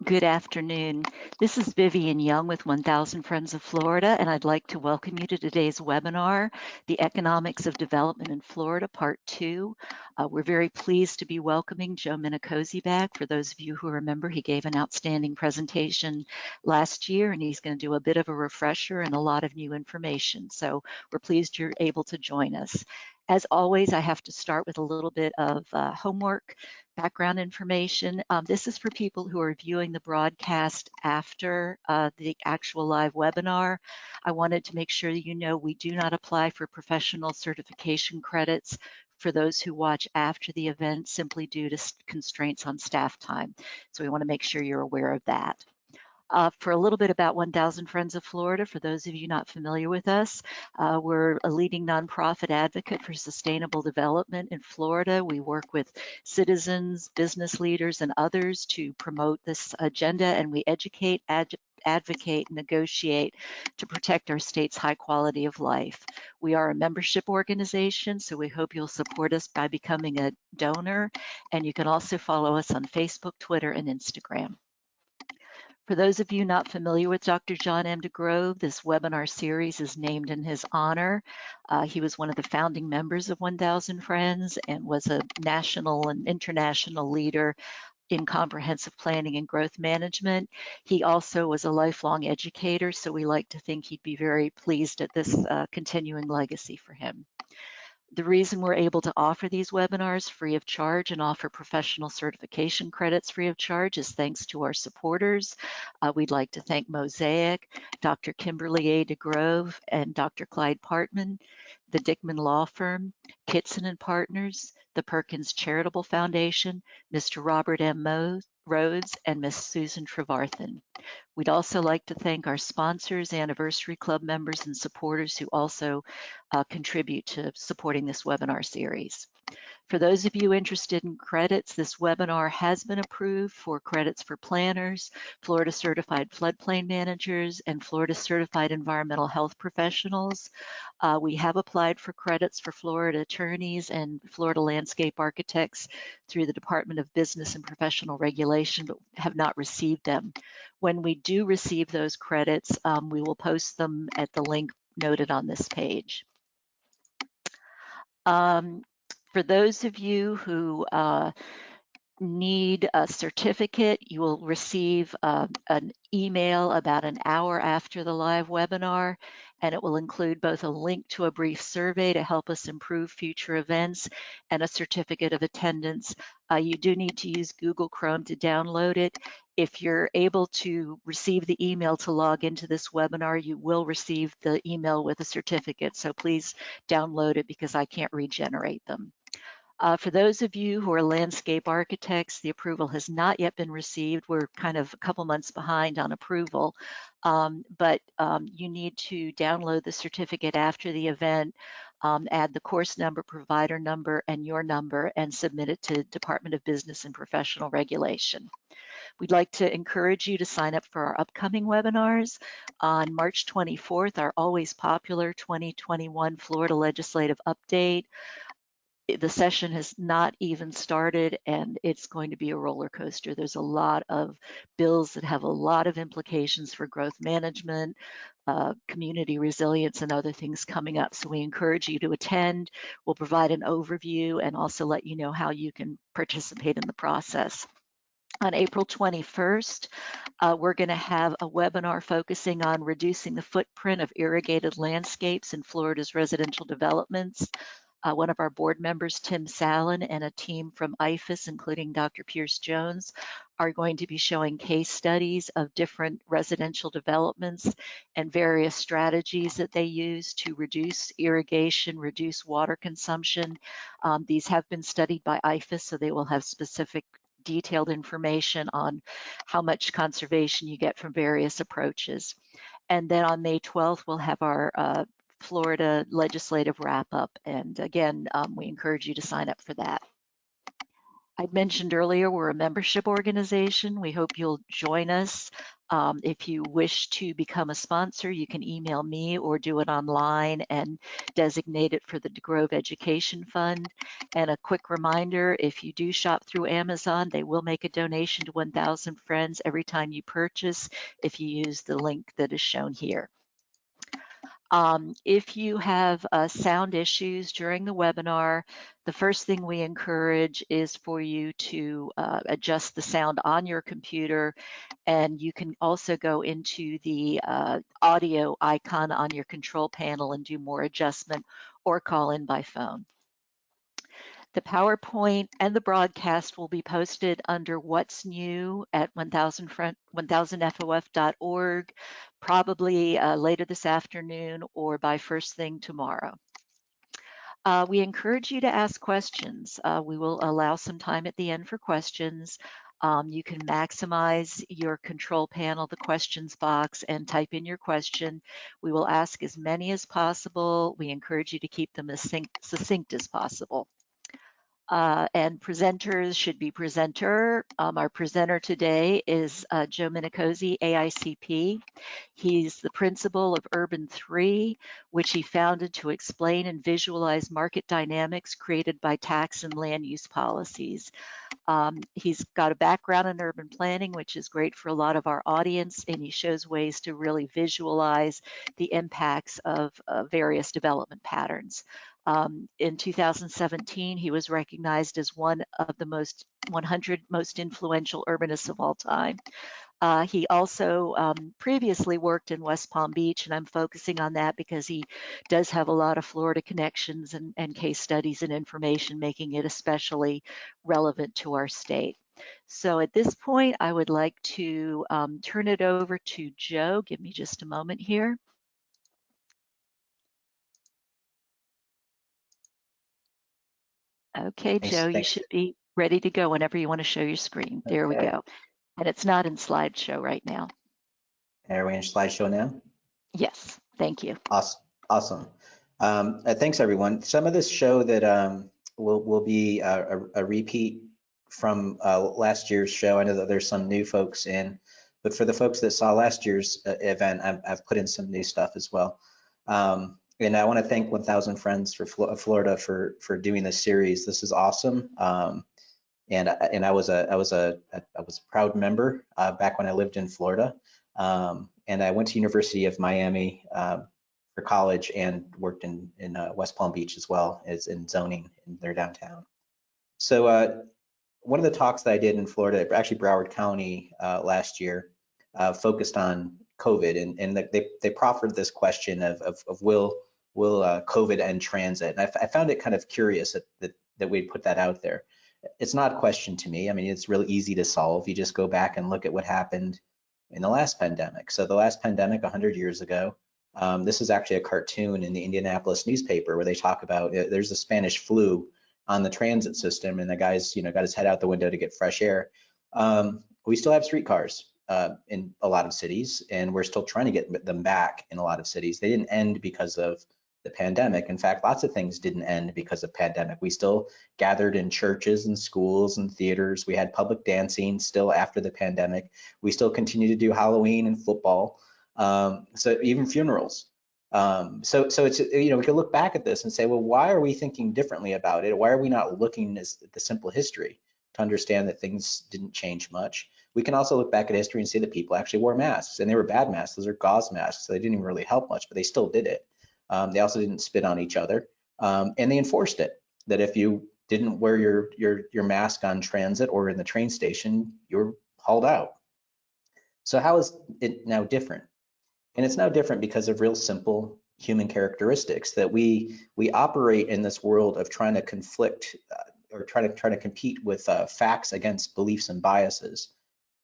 Good afternoon. This is Vivian Young with 1000 Friends of Florida, and I'd like to welcome you to today's webinar, The Economics of Development in Florida, Part 2. We're very pleased to be welcoming Joe Minicozzi back. For those of you who remember, he gave an outstanding presentation last year, and he's going to do a bit of a refresher and a lot of new information. So we're pleased you're able to join us. As always, I have to start with a little bit of homework. Background information. This is for people who are viewing the broadcast after the actual live webinar. I wanted to make sure that you know we do not apply for professional certification credits for those who watch after the event simply due to constraints on staff time. So we want to make sure you're aware of that. For a little bit about 1000 Friends of Florida, for those of you not familiar with us, we're a leading nonprofit advocate for sustainable development in Florida. We work with citizens, business leaders, and others to promote this agenda, and we educate, advocate, negotiate to protect our state's high quality of life. We are a membership organization, so we hope you'll support us by becoming a donor, and you can also follow us on Facebook, Twitter, and Instagram. For those of you not familiar with Dr. John M. DeGrove, this webinar series is named in his honor. He was one of the founding members of 1000 Friends and was a national and international leader in comprehensive planning and growth management. He also was a lifelong educator, so we like to think he'd be very pleased at this continuing legacy for him. The reason we're able to offer these webinars free of charge and offer professional certification credits free of charge is thanks to our supporters. We'd like to thank Mosaic, Dr. Kimberly A. DeGrove, and Dr. Clyde Partman, the Dickman Law Firm, Kitson and Partners, the Perkins Charitable Foundation, Mr. Robert M. Rhodes, and Ms. Susan Trevarthen. We'd also like to thank our sponsors, Anniversary Club members, and supporters who also contribute to supporting this webinar series. For those of you interested in credits, this webinar has been approved for credits for planners, Florida Certified Floodplain Managers, and Florida Certified Environmental Health Professionals. We have applied for credits for Florida attorneys and Florida landscape architects through the Department of Business and Professional Regulation, but have not received them. When we do receive those credits, we will post them at the link noted on this page. For those of you who need a certificate, you will receive an email about an hour after the live webinar, and it will include both a link to a brief survey to help us improve future events and a certificate of attendance. You do need to use Google Chrome to download it. If you're able to receive the email to log into this webinar, you will receive the email with a certificate, so please download it because I can't regenerate them. For those of you who are landscape architects, the approval has not yet been received. We're kind of a couple months behind on approval, but you need to download the certificate after the event, add the course number, provider number, and your number, and submit it to Department of Business and Professional Regulation. We'd like to encourage you to sign up for our upcoming webinars. On March 24th, our always popular 2021 Florida Legislative Update. The session has not even started and it's going to be a roller coaster. There's a lot of bills that have a lot of implications for growth management, community resilience, and other things coming up. So we encourage you to attend. We'll provide an overview and also let you know how you can participate in the process. On April 21st, we're going to have a webinar focusing on reducing the footprint of irrigated landscapes in Florida's residential developments. One of our board members, Tim Sallin, and a team from IFAS, including Dr. Pierce Jones, are going to be showing case studies of different residential developments and various strategies that they use to reduce irrigation, reduce water consumption. These have been studied by IFAS, so they will have specific detailed information on how much conservation you get from various approaches. And then on May 12th, we'll have our Florida legislative wrap up. And again, we encourage you to sign up for that. I mentioned earlier, we're a membership organization. We hope you'll join us. If you wish to become a sponsor, you can email me or do it online and designate it for the DeGrove Education Fund. And a quick reminder, if you do shop through Amazon, they will make a donation to 1,000 Friends every time you purchase if you use the link that is shown here. If you have sound issues during the webinar, the first thing we encourage is for you to adjust the sound on your computer, and you can also go into the audio icon on your control panel and do more adjustment or call in by phone. The PowerPoint and the broadcast will be posted under What's New at 1000fof.org, probably later this afternoon or by first thing tomorrow. We encourage you to ask questions. We will allow some time at the end for questions. You can maximize your control panel, the questions box, and type in your question. We will ask as many as possible. We encourage you to keep them as succinct as possible. And presenters should be presenter. Our presenter today is Joe Minicozzi, AICP. He's the principal of Urban 3, which he founded to explain and visualize market dynamics created by tax and land use policies. He's got a background in urban planning, which is great for a lot of our audience, and he shows ways to really visualize the impacts of various development patterns. In 2017, he was recognized as one of the 100 most influential urbanists of all time. He also previously worked in West Palm Beach, and I'm focusing on that because he does have a lot of Florida connections and case studies and information, making it especially relevant to our state. So at this point, I would like to turn it over to Joe. Give me just a moment here. Okay, Joe, you should be ready to go whenever you want to show your screen. There we go. And it's not in slideshow right now. Are we in slideshow now? Yes, thank you. Awesome. Thanks, everyone. Some of this show that will be a repeat from last year's show. I know that there's some new folks in, but for the folks that saw last year's event, I've put in some new stuff as well. And I want to thank 1,000 Friends for Florida for doing this series. This is awesome. And I was a proud member back when I lived in Florida. And I went to University of Miami for college and worked in West Palm Beach as well as in zoning in their downtown. So one of the talks that I did in Florida, actually Broward County last year, focused on COVID, and they proffered this question of will COVID end transit? And I found it kind of curious that we'd put that out there. It's not a question to me. I mean, it's really easy to solve. You just go back and look at what happened in the last pandemic. So the last pandemic 100 years ago, this is actually a cartoon in the Indianapolis newspaper where they talk about there's a Spanish flu on the transit system, and the guy's got his head out the window to get fresh air. We still have streetcars in a lot of cities, and we're still trying to get them back in a lot of cities. They didn't end because of the pandemic. In fact, lots of things didn't end because of pandemic. We still gathered in churches and schools and theaters. We had public dancing still after the pandemic. We still continue to do Halloween and football. So even funerals. So it's, we can look back at this and say, well, why are we thinking differently about it? Why are we not looking at the simple history to understand that things didn't change much? We can also look back at history and see that people actually wore masks, and they were bad masks. Those are gauze masks, so they didn't even really help much, but they still did it. They also didn't spit on each other, and they enforced it, that if you didn't wear your mask on transit or in the train station, you were hauled out. So how is it now different? And it's now different because of real simple human characteristics, that we operate in this world of trying to conflict or try to compete with facts against beliefs and biases.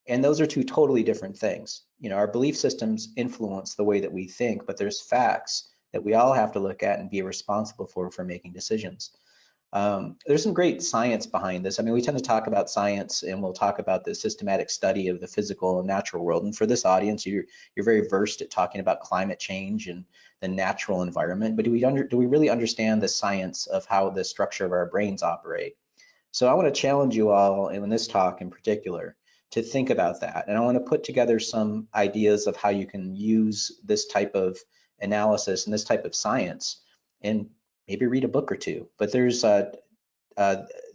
And those are two totally different things. Our belief systems influence the way that we think, but there's facts that we all have to look at and be responsible for making decisions. There's some great science behind this. I mean, we tend to talk about science, and we'll talk about the systematic study of the physical and natural world. And for this audience, you're very versed at talking about climate change and the natural environment. But do we really understand the science of how the structure of our brains operate? So I want to challenge you all in this talk in particular to think about that. And I want to put together some ideas of how you can use this type of analysis and this type of science and maybe read a book or two. But there's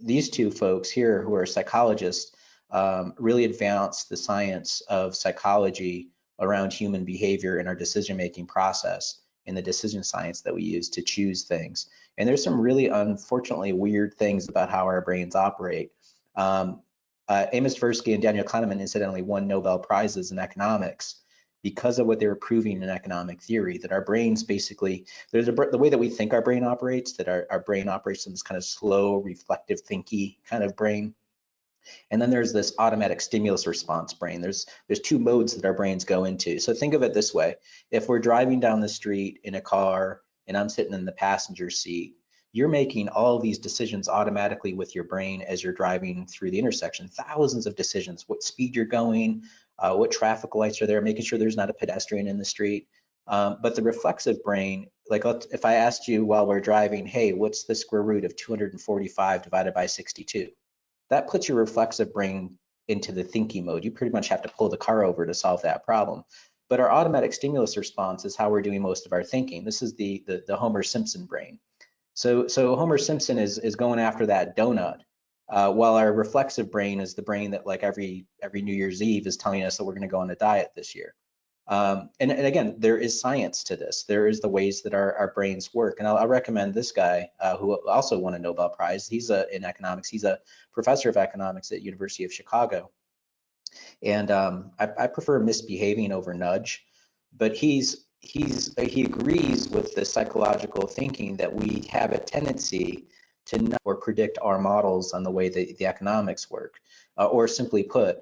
these two folks here who are psychologists really advanced the science of psychology around human behavior in our decision-making process in the decision science that we use to choose things. And there's some really unfortunately weird things about how our brains operate. Amos Tversky and Daniel Kahneman incidentally won Nobel Prizes in economics because of what they were proving in economic theory, that our brains basically, there's the way that we think our brain operates, that our brain operates in this kind of slow, reflective, thinky kind of brain. And then there's this automatic stimulus response brain. There's two modes that our brains go into. So think of it this way. If we're driving down the street in a car and I'm sitting in the passenger seat, you're making all of these decisions automatically with your brain as you're driving through the intersection, thousands of decisions, what speed you're going, what traffic lights are there, making sure there's not a pedestrian in the street. But the reflexive brain, like if I asked you while we're driving, hey, what's the square root of 245 divided by 62? That puts your reflexive brain into the thinking mode. You pretty much have to pull the car over to solve that problem. But our automatic stimulus response is how we're doing most of our thinking. This is the Homer Simpson brain. So Homer Simpson is going after that donut, while our reflexive brain is the brain that, like, every New Year's Eve is telling us that we're going to go on a diet this year. And again, there is science to this. There is the ways that our brains work. And I'll recommend this guy who also won a Nobel Prize. He's in economics. He's a professor of economics at University of Chicago. And I prefer misbehaving over nudge, but he agrees with the psychological thinking that we have a tendency to not or predict our models on the way that the economics work, or simply put,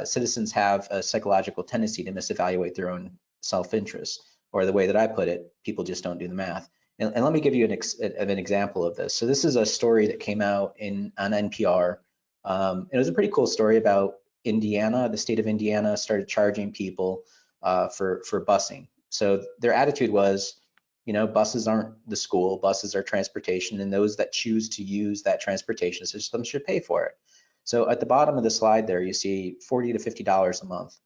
citizens have a psychological tendency to misevaluate their own self-interest, or the way that I put it, people just don't do the math. And let me give you an example of this. So this is a story that came out on NPR. It was a pretty cool story about Indiana. The state of Indiana started charging people for busing. So their attitude was, you know, buses aren't the school, buses are transportation, and those that choose to use that transportation system should pay for it. So at the bottom of the slide there, you see $40 to $50 a month.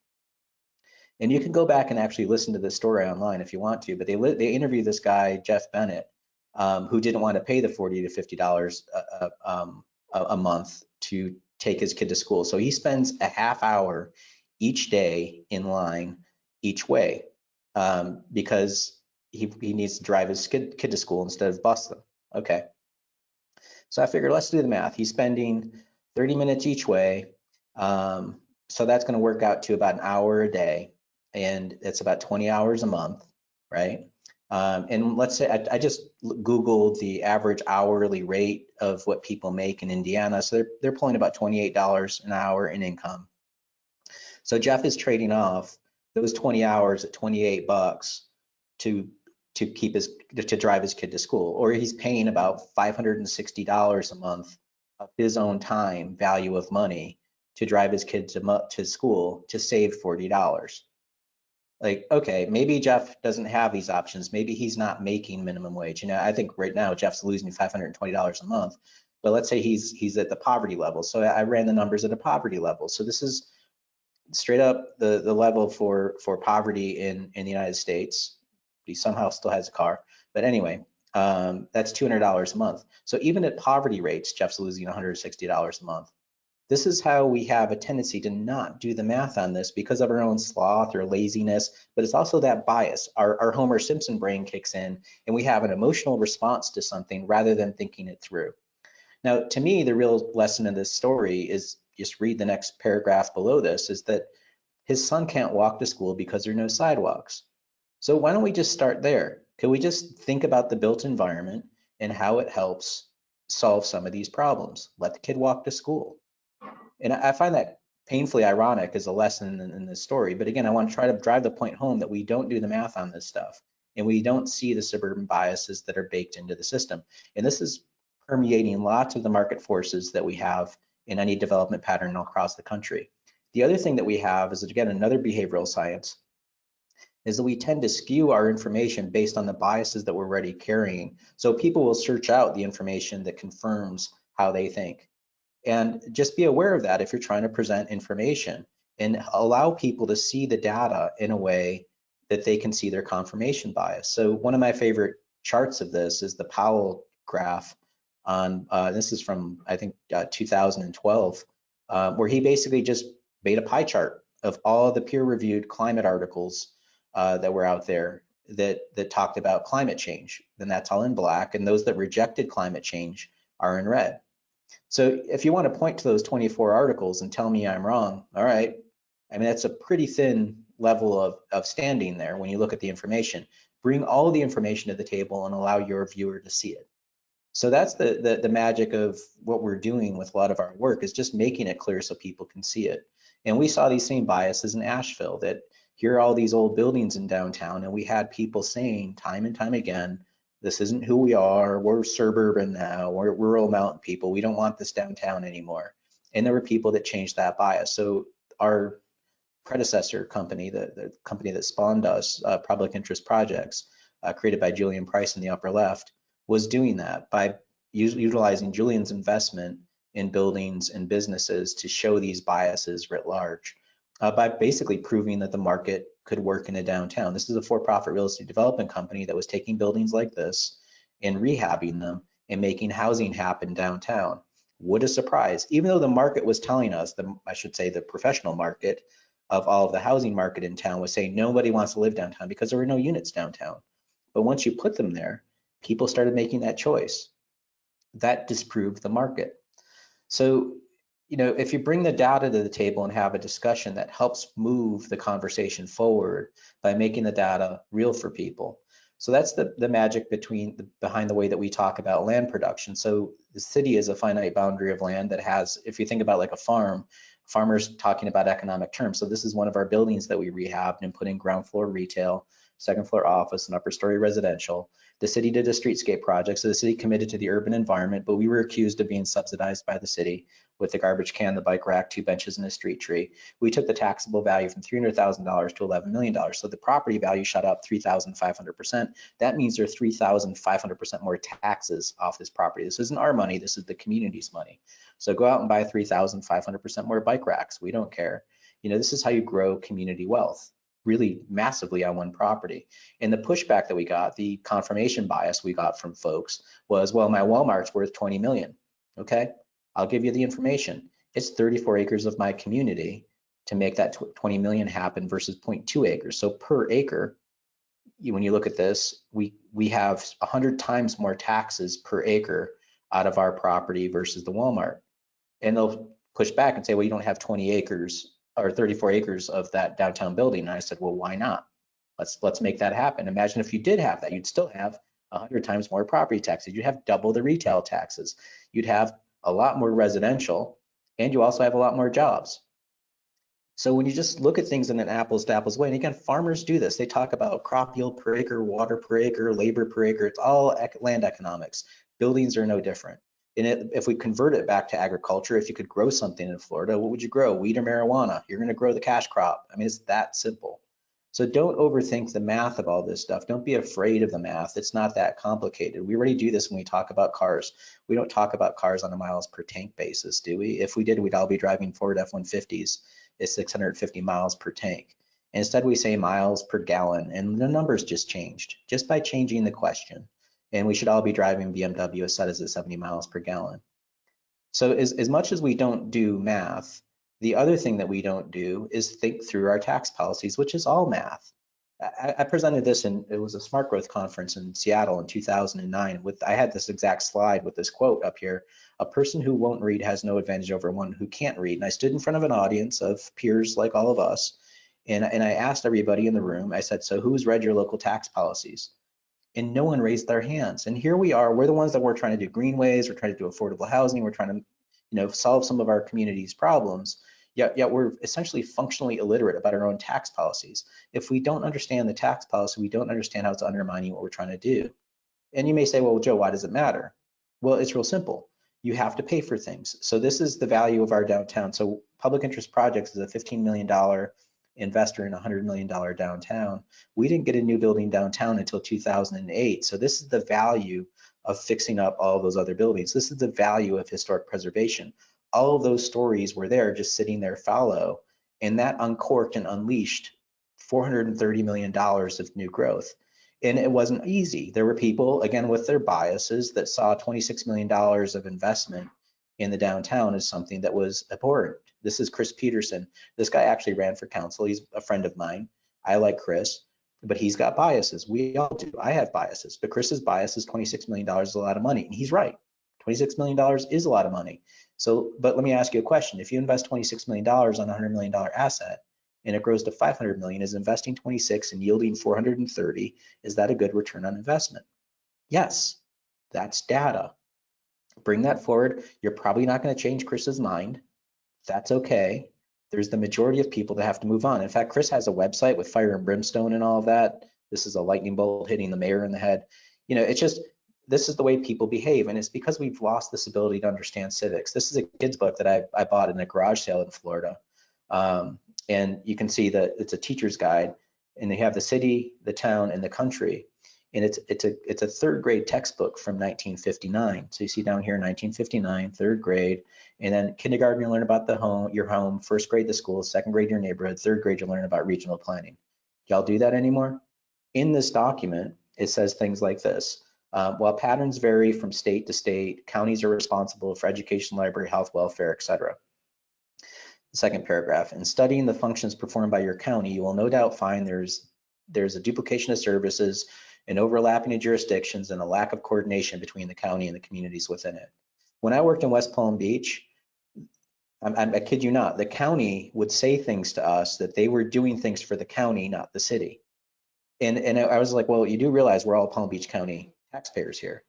And you can go back and actually listen to this story online if you want to, but they interviewed this guy, Jeff Bennett, who didn't want to pay the $40 to $50 a month to take his kid to school. So he spends a half hour each day in line each way because he needs to drive his kid to school instead of bus them. Okay. So I figured, let's do the math. He's spending 30 minutes each way. So that's going to work out to about an hour a day, and it's about 20 hours a month, right? And let's say I just Googled the average hourly rate of what people make in Indiana. So they're pulling about $28 an hour in income. So Jeff is trading off those 20 hours at 28 bucks to drive his kid to school, or he's paying about $560 a month of his own time value of money to drive his kid to school to save $40. Like, okay, maybe Jeff doesn't have these options. Maybe he's not making minimum wage. You know, I think right now Jeff's losing $520 a month, but let's say he's at the poverty level. So I ran the numbers at a poverty level. So this is straight up the level for poverty in the United States. He somehow still has a car, but anyway, that's $200 a month. So even at poverty rates, Jeff's losing $160 a month. This is how we have a tendency to not do the math on this because of our own sloth or laziness, but it's also that bias. Our Homer Simpson brain kicks in and we have an emotional response to something rather than thinking it through. Now, to me, the real lesson in this story is, just read the next paragraph below this, is that his son can't walk to school because there are no sidewalks. So why don't we just start there? Can we just think about the built environment and how it helps solve some of these problems? Let the kid walk to school. And I find that painfully ironic as a lesson in this story. But again, I want to try to drive the point home that we don't do the math on this stuff, and we don't see the suburban biases that are baked into the system. And this is permeating lots of the market forces that we have in any development pattern across the country. The other thing that we have is, again, another behavioral science, is that we tend to skew our information based on the biases that we're already carrying. So people will search out the information that confirms how they think. And just be aware of that if you're trying to present information, and allow people to see the data in a way that they can see their confirmation bias. So one of my favorite charts of this is the Powell graph on, this is from, I think, 2012, where he basically just made a pie chart of all of the peer-reviewed climate articles that were out there that talked about climate change. Then that's all in black, and those that rejected climate change are in red. So if you want to point to those 24 articles and tell me I'm wrong, all right. I mean, that's a pretty thin level of standing there when you look at the information. Bring all the information to the table and allow your viewer to see it. So that's the magic of what we're doing with a lot of our work, is just making it clear so people can see it. And we saw these same biases in Asheville, that here are all these old buildings in downtown, and we had people saying time and time again, this isn't who we are, we're suburban now, we're rural mountain people, we don't want this downtown anymore. And there were people that changed that bias. So our predecessor company, the company that spawned us, Public Interest Projects, created by Julian Price in the upper left, was doing that by utilizing Julian's investment in buildings and businesses to show these biases writ large, by basically proving that the market could work in a downtown. This is a for-profit real estate development company that was taking buildings like this and rehabbing them and making housing happen downtown. What a surprise. Even though the market was telling us, I should say the professional market of all of the housing market in town was saying nobody wants to live downtown because there were no units downtown. But once you put them there, people started making that choice. That disproved the market. So, if you bring the data to the table and have a discussion that helps move the conversation forward by making the data real for people. So that's the magic behind the way that we talk about land production. So the city is a finite boundary of land that has, if you think about like a farm, farmers talking about economic terms. So this is one of our buildings that we rehabbed and put in ground floor retail, second floor office, and upper story residential. The city did a streetscape project, so the city committed to the urban environment, but we were accused of being subsidized by the city with the garbage can, the bike rack, 2 benches, and a street tree. We took the taxable value from $300,000 to $11 million. So the property value shot up 3,500%. That means there's 3,500% more taxes off this property. This isn't our money, this is the community's money. So go out and buy 3,500% more bike racks. We don't care. This is how you grow community wealth, really massively on one property. And the pushback that we got, the confirmation bias we got from folks was, well, my Walmart's worth 20 million. Okay, I'll give you the information. It's 34 acres of my community to make that 20 million happen versus 0.2 acres. So per acre, when you look at this, we have 100 times more taxes per acre out of our property versus the Walmart. And they'll push back and say, well, you don't have 20 acres or 34 acres of that downtown building. And I said, well, why not? Let's make that happen. Imagine if you did have that, you'd still have 100 times more property taxes. You'd have double the retail taxes. You'd have a lot more residential, and you also have a lot more jobs. So when you just look at things in an apples to apples way, and again, farmers do this. They talk about crop yield per acre, water per acre, labor per acre. It's all land economics. Buildings are no different. And if we convert it back to agriculture, if you could grow something in Florida, what would you grow? Wheat or marijuana? You're going to grow the cash crop. I mean, it's that simple. So don't overthink the math of all this stuff. Don't be afraid of the math. It's not that complicated. We already do this when we talk about cars. We don't talk about cars on a miles per tank basis, do we? If we did, we'd all be driving Ford F-150s at 650 miles per tank. Instead, we say miles per gallon, and the numbers just changed just by changing the question. And we should all be driving BMW as set as at 70 miles per gallon. So as much as we don't do math, the other thing that we don't do is think through our tax policies, which is all math. I presented this it was a smart growth conference in Seattle in 2009 I had this exact slide with this quote up here: a person who won't read has no advantage over one who can't read. And I stood in front of an audience of peers like all of us, and I asked everybody in the room, I said, so who's read your local tax policies? And no one raised their hands. And here we are, we're the ones that we're trying to do greenways, we're trying to do affordable housing, we're trying to solve some of our community's problems, yet we're essentially functionally illiterate about our own tax policies. If we don't understand the tax policy, we don't understand how it's undermining what we're trying to do. And you may say, well, Joe, why does it matter? Well, it's real simple. You have to pay for things. So this is the value of our downtown. So Public Interest Projects is a $15 million investor in a $100 million downtown. We didn't get a new building downtown until 2008. So this is the value of fixing up all those other buildings. This is the value of historic preservation. all of those stories were there just sitting there fallow, and that uncorked and unleashed $430 million of new growth. And it wasn't easy. There were people, again, with their biases that saw $26 million of investment in the downtown as something that was abhorrent. This is Chris Peterson. This guy actually ran for council. He's a friend of mine. I like Chris, but he's got biases. We all do. I have biases, but Chris's bias is $26 million is a lot of money. And he's right. $26 million is a lot of money. So, but let me ask you a question. If you invest $26 million on a $100 million asset and it grows to 500 million, is investing 26 and yielding 430, is that a good return on investment? Yes, that's data. Bring that forward. You're probably not going to change Chris's mind. That's okay. There's the majority of people that have to move on. In fact, Chris has a website with fire and brimstone and all of that. This is a lightning bolt hitting the mayor in the head. You know, it's just, this is the way people behave, and it's because we've lost this ability to understand civics. This is a kid's book that I bought in a garage sale in Florida. And you can see that it's a teacher's guide, and they have the city, the town, and the country. And it's a third grade textbook from 1959. So you see down here 1959, third grade, and then kindergarten you learn about the home, your home, first grade the school, second grade your neighborhood, third grade you learn about regional planning. Y'all do that anymore? In this document, it says things like this. While patterns vary from state to state, counties are responsible for education, library, health, welfare, etc. The second paragraph, in studying the functions performed by your county, you will no doubt find there's a duplication of services, an overlapping of jurisdictions, and a lack of coordination between the county and the communities within it. When I worked in West Palm Beach, I kid you not, the county would say things to us that they were doing things for the county, not the city. And I was like, well, you do realize we're all Palm Beach County taxpayers here.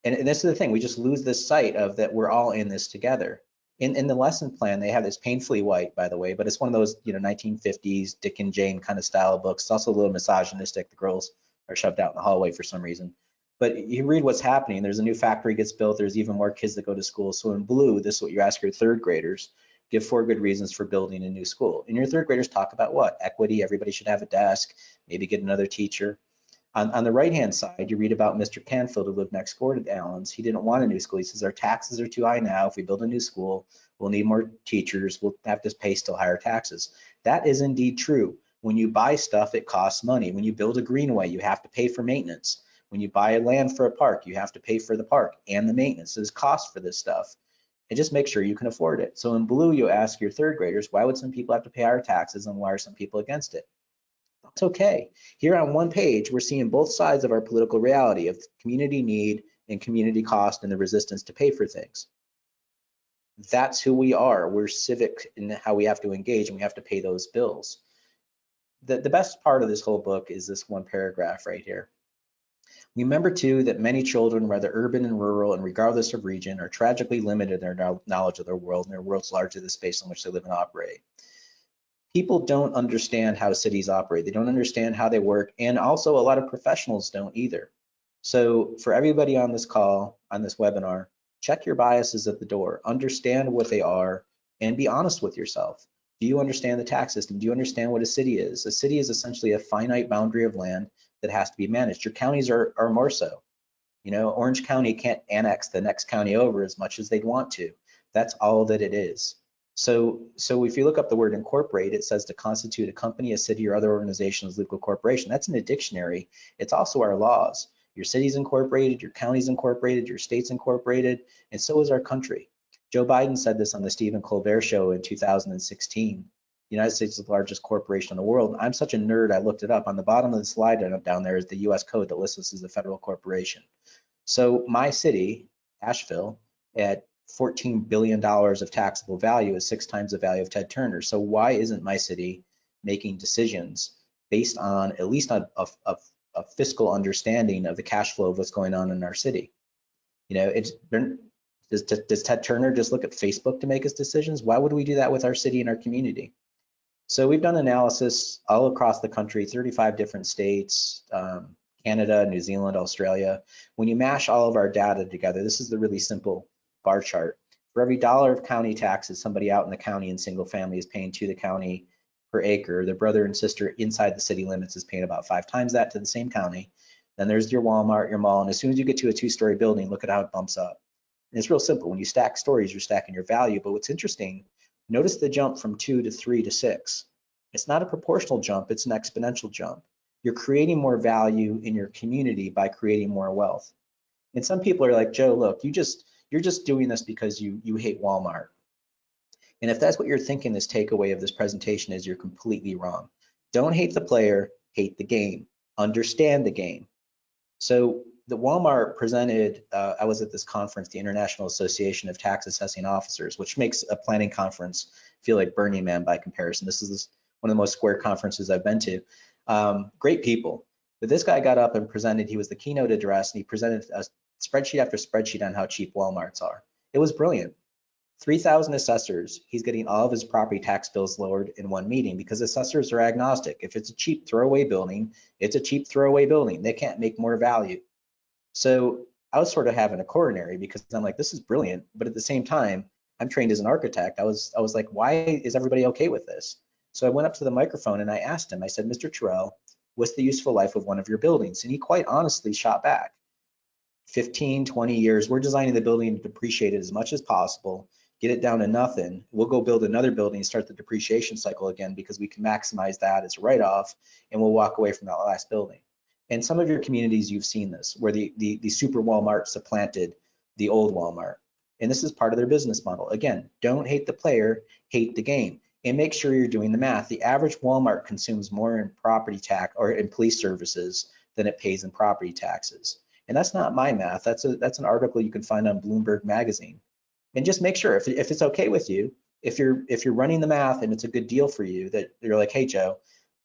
And this is the thing, we just lose this sight of that we're all in this together. In the lesson plan, they have this painfully white, by the way, but it's one of those, 1950s Dick and Jane kind of style books. It's also a little misogynistic. The girls are shoved out in the hallway for some reason. But you read what's happening. There's a new factory gets built. There's even more kids that go to school. So in blue, this is what you ask your third graders. Give 4 good reasons for building a new school. And your third graders talk about what? Equity, everybody should have a desk, maybe get another teacher. On the right-hand side, you read about Mr. Canfield, who lived next door to Allen's. He didn't want a new school. He says, our taxes are too high now. If we build a new school, we'll need more teachers. We'll have to pay still higher taxes. That is indeed true. When you buy stuff, it costs money. When you build a greenway, you have to pay for maintenance. When you buy land for a park, you have to pay for the park and the maintenance. There's cost for this stuff. And just make sure you can afford it. So in blue, you ask your third graders, why would some people have to pay higher taxes and why are some people against it? That's okay. Here on one page, we're seeing both sides of our political reality of community need and community cost and the resistance to pay for things. That's who we are. We're civic in how we have to engage and we have to pay those bills. The best part of this whole book is this one paragraph right here. Remember too that many children, whether urban and rural and regardless of region, are tragically limited in their knowledge of their world, and their world's largely the space in which they live and operate. People don't understand how cities operate. They don't understand how they work. And also a lot of professionals don't either. So for everybody on this call, on this webinar, check your biases at the door, understand what they are, and be honest with yourself. Do you understand the tax system? Do you understand what a city is? A city is essentially a finite boundary of land that has to be managed. Your counties are more so. Orange County can't annex the next county over as much as they'd want to. That's all that it is. So if you look up the word incorporate, it says to constitute a company, a city, or other organization as legal corporation. That's in a dictionary. It's also our laws. Your city's incorporated, your county's incorporated, your state's incorporated, and so is our country. Joe Biden said this on the Stephen Colbert Show in 2016. The United States is the largest corporation in the world. I'm such a nerd, I looked it up. On the bottom of the slide down there is the US code that lists us as a federal corporation. So my city, Asheville, at $14 billion of taxable value is 6 times the value of Ted Turner. So why isn't my city making decisions based on at least a fiscal understanding of the cash flow of what's going on in our city? Does Ted Turner just look at Facebook to make his decisions? Why would we do that with our city and our community? So we've done analysis all across the country, 35 different states, Canada, New Zealand, Australia. When you mash all of our data together, this is the really simple bar chart. For every dollar of county taxes somebody out in the county in single family is paying to the county per acre, their brother and sister inside the city limits is paying about 5 times that to the same county. Then there's your Walmart, your mall, and as soon as you get to a 2-story building, look at how it bumps up. And it's real simple. When you stack stories, you're stacking your value. But what's interesting, notice the jump from 2 to 3 to 6. It's not a proportional jump, it's an exponential jump. You're creating more value in your community by creating more wealth. And some people are like, Joe, look, you're just doing this because you hate Walmart. And if that's what you're thinking this takeaway of this presentation is, you're completely wrong. Don't hate the player, hate the game. Understand the game. So the Walmart presented, I was at this conference, the International Association of Tax Assessing Officers, which makes a planning conference feel like Burning Man by comparison. This is one of the most square conferences I've been to. Great people. But this guy got up and presented, he was the keynote address, and he presented a spreadsheet after spreadsheet on how cheap Walmarts are. It was brilliant. 3,000 assessors, he's getting all of his property tax bills lowered in one meeting because assessors are agnostic. If it's a cheap throwaway building, it's a cheap throwaway building. They can't make more value. So I was sort of having a coronary because I'm like, this is brilliant. But at the same time, I'm trained as an architect. I was like, why is everybody okay with this? So I went up to the microphone and I asked him, I said, Mr. Terrell, what's the useful life of one of your buildings? And he quite honestly shot back. 15, 20 years, we're designing the building to depreciate it as much as possible, get it down to nothing. We'll go build another building and start the depreciation cycle again because we can maximize that as a write-off, and we'll walk away from that last building. And some of your communities, you've seen this, where the super Walmart supplanted the old Walmart. And this is part of their business model. Again, don't hate the player, hate the game. And make sure you're doing the math. The average Walmart consumes more in property tax or in police services than it pays in property taxes. And that's not my math. That's an article you can find on Bloomberg Magazine. And just make sure if it's okay with you, if you're running the math and it's a good deal for you, that you're like, hey Joe,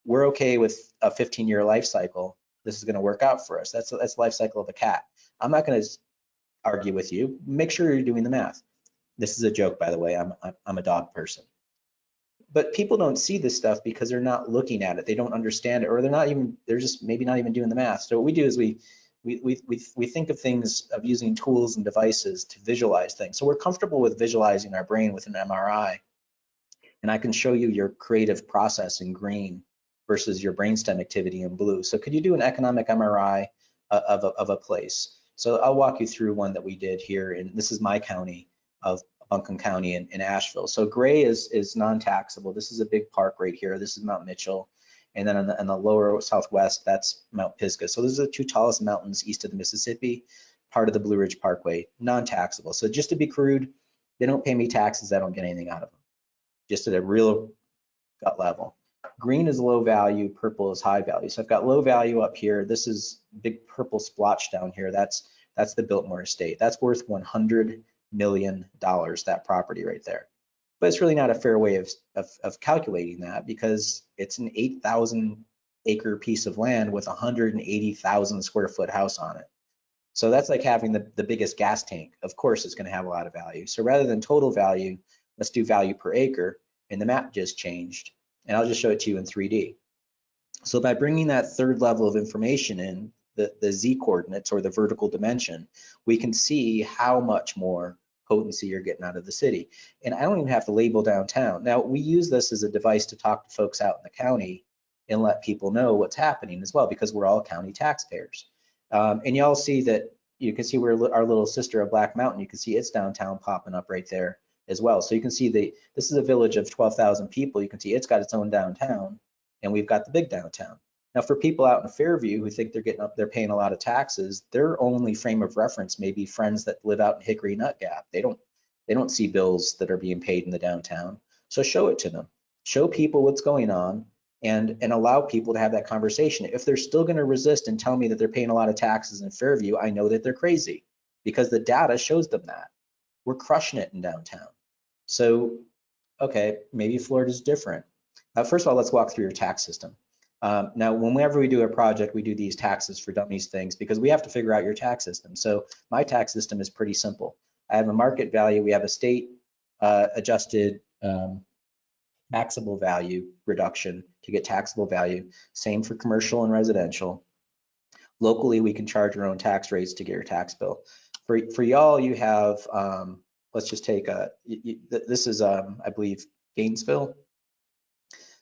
we're okay with a 15-year life cycle. This is going to work out for us. That's the life cycle of a cat. I'm not going to argue with you. Make sure you're doing the math. This is a joke, by the way. I'm a dog person. But people don't see this stuff because they're not looking at it. They don't understand it, or they're just maybe not even doing the math. So what we do is we think of things of using tools and devices to visualize things. So we're comfortable with visualizing our brain with an MRI. And I can show you your creative process in green versus your brainstem activity in blue. So could you do an economic MRI of a place? So I'll walk you through one that we did here, and this is my county of Buncombe County in Asheville. So gray is non-taxable. This is a big park right here. This is Mount Mitchell. And then on the lower southwest, that's Mount Pisgah. So those are the two tallest mountains east of the Mississippi, part of the Blue Ridge Parkway, non-taxable. So just to be crude, they don't pay me taxes. I don't get anything out of them, just at a real gut level. Green is low value, purple is high value. So I've got low value up here. This is big purple splotch down here. That's the Biltmore estate. That's worth $100 million, that property right there. But it's really not a fair way of calculating that because it's an 8,000 acre piece of land with 180,000 square foot house on it. So that's like having the biggest gas tank. Of course, it's going to have a lot of value. So rather than total value, let's do value per acre. And the map just changed. And I'll just show it to you in 3D. So by bringing that third level of information in, the Z coordinates or the vertical dimension, we can see how much more potency you're getting out of the city. And I don't even have to label downtown. Now, we use this as a device to talk to folks out in the county and let people know what's happening as well, because we're all county taxpayers. And y'all see that you can see where our little sister of Black Mountain, you can see its downtown popping up right there as well. So you can see this is a village of 12,000 people. You can see it's got its own downtown, and we've got the big downtown. Now, for people out in Fairview who think they're paying a lot of taxes, their only frame of reference may be friends that live out in Hickory Nut Gap. They don't see bills that are being paid in the downtown. So show it to them. Show people what's going on, and allow people to have that conversation. If they're still going to resist and tell me that they're paying a lot of taxes in Fairview, I know that they're crazy because the data shows them that. We're crushing it in downtown. So, okay, maybe Florida's different. First of all, let's walk through your tax system. Now, whenever we do a project, we do these taxes for dummies things because we have to figure out your tax system. So my tax system is pretty simple. I have a market value. We have a state adjusted taxable value reduction to get taxable value. Same for commercial and residential. Locally, we can charge our own tax rates to get your tax bill. For y'all, you have, let's just take this is, I believe, Gainesville.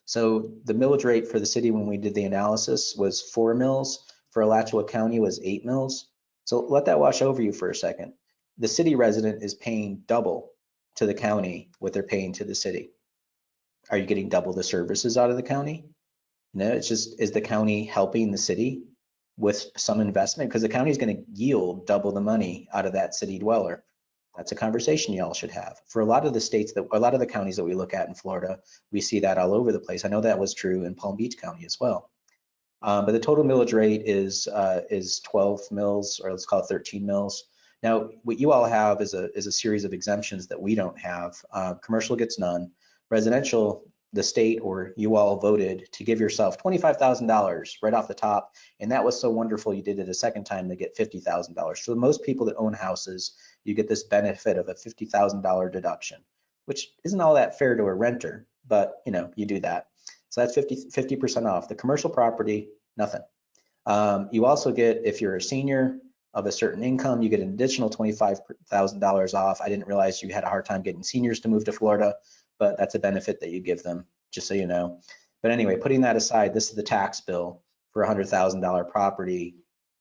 So the millage rate for the city when we did the analysis was 4 mills. For Alachua County was 8 mills. So let that wash over you for a second. the city resident is paying double to the county what they're paying to the city. Are you getting double the services out of the county? No, it's just, is the county helping the city with some investment? Because the county is going to yield double the money out of that city dweller. That's a conversation y'all should have. For a lot of the states that, a lot of the counties that we look at in Florida, we see that all over the place. I know that was true in Palm Beach County as well. But the total millage rate is 12 mils, or let's call it 13 mils. Now, what you all have is a series of exemptions that we don't have. Commercial gets none. Residential, the state or you all voted to give yourself $25,000 right off the top, and that was so wonderful you did it a second time to get $50,000. For most people that own houses, you get this benefit of a $50,000 deduction, which isn't all that fair to a renter, but you know, you do that. So that's 50% off. The commercial property, nothing. You also get, if you're a senior of a certain income, you get an additional $25,000 off. I didn't realize you had a hard time getting seniors to move to Florida, but that's a benefit that you give them, just so you know. But anyway, putting that aside, this is the tax bill for a $100,000 property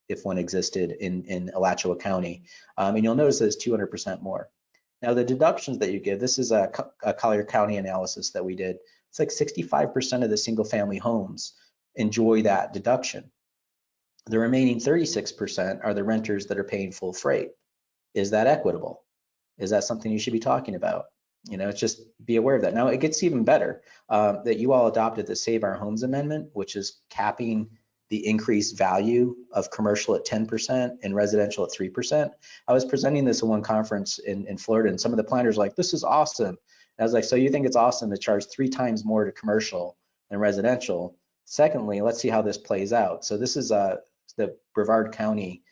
if one existed in Alachua County. And you'll notice that it's 200% more. Now the deductions that you give, this is a Collier County analysis that we did. It's like 65% of the single family homes enjoy that deduction. The remaining 36% are the renters that are paying full freight. Is that equitable? Is that something you should be talking about? You know, just be aware of that. Now it gets even better that you all adopted the Save Our Homes Amendment, which is capping the increased value of commercial at 10% and residential at 3%. I was presenting this at one conference in Florida, and some of the planners were like, this is awesome. And I was like, so you think it's awesome to charge 3 times more to commercial than residential? Secondly, let's see how this plays out. So this is the Brevard County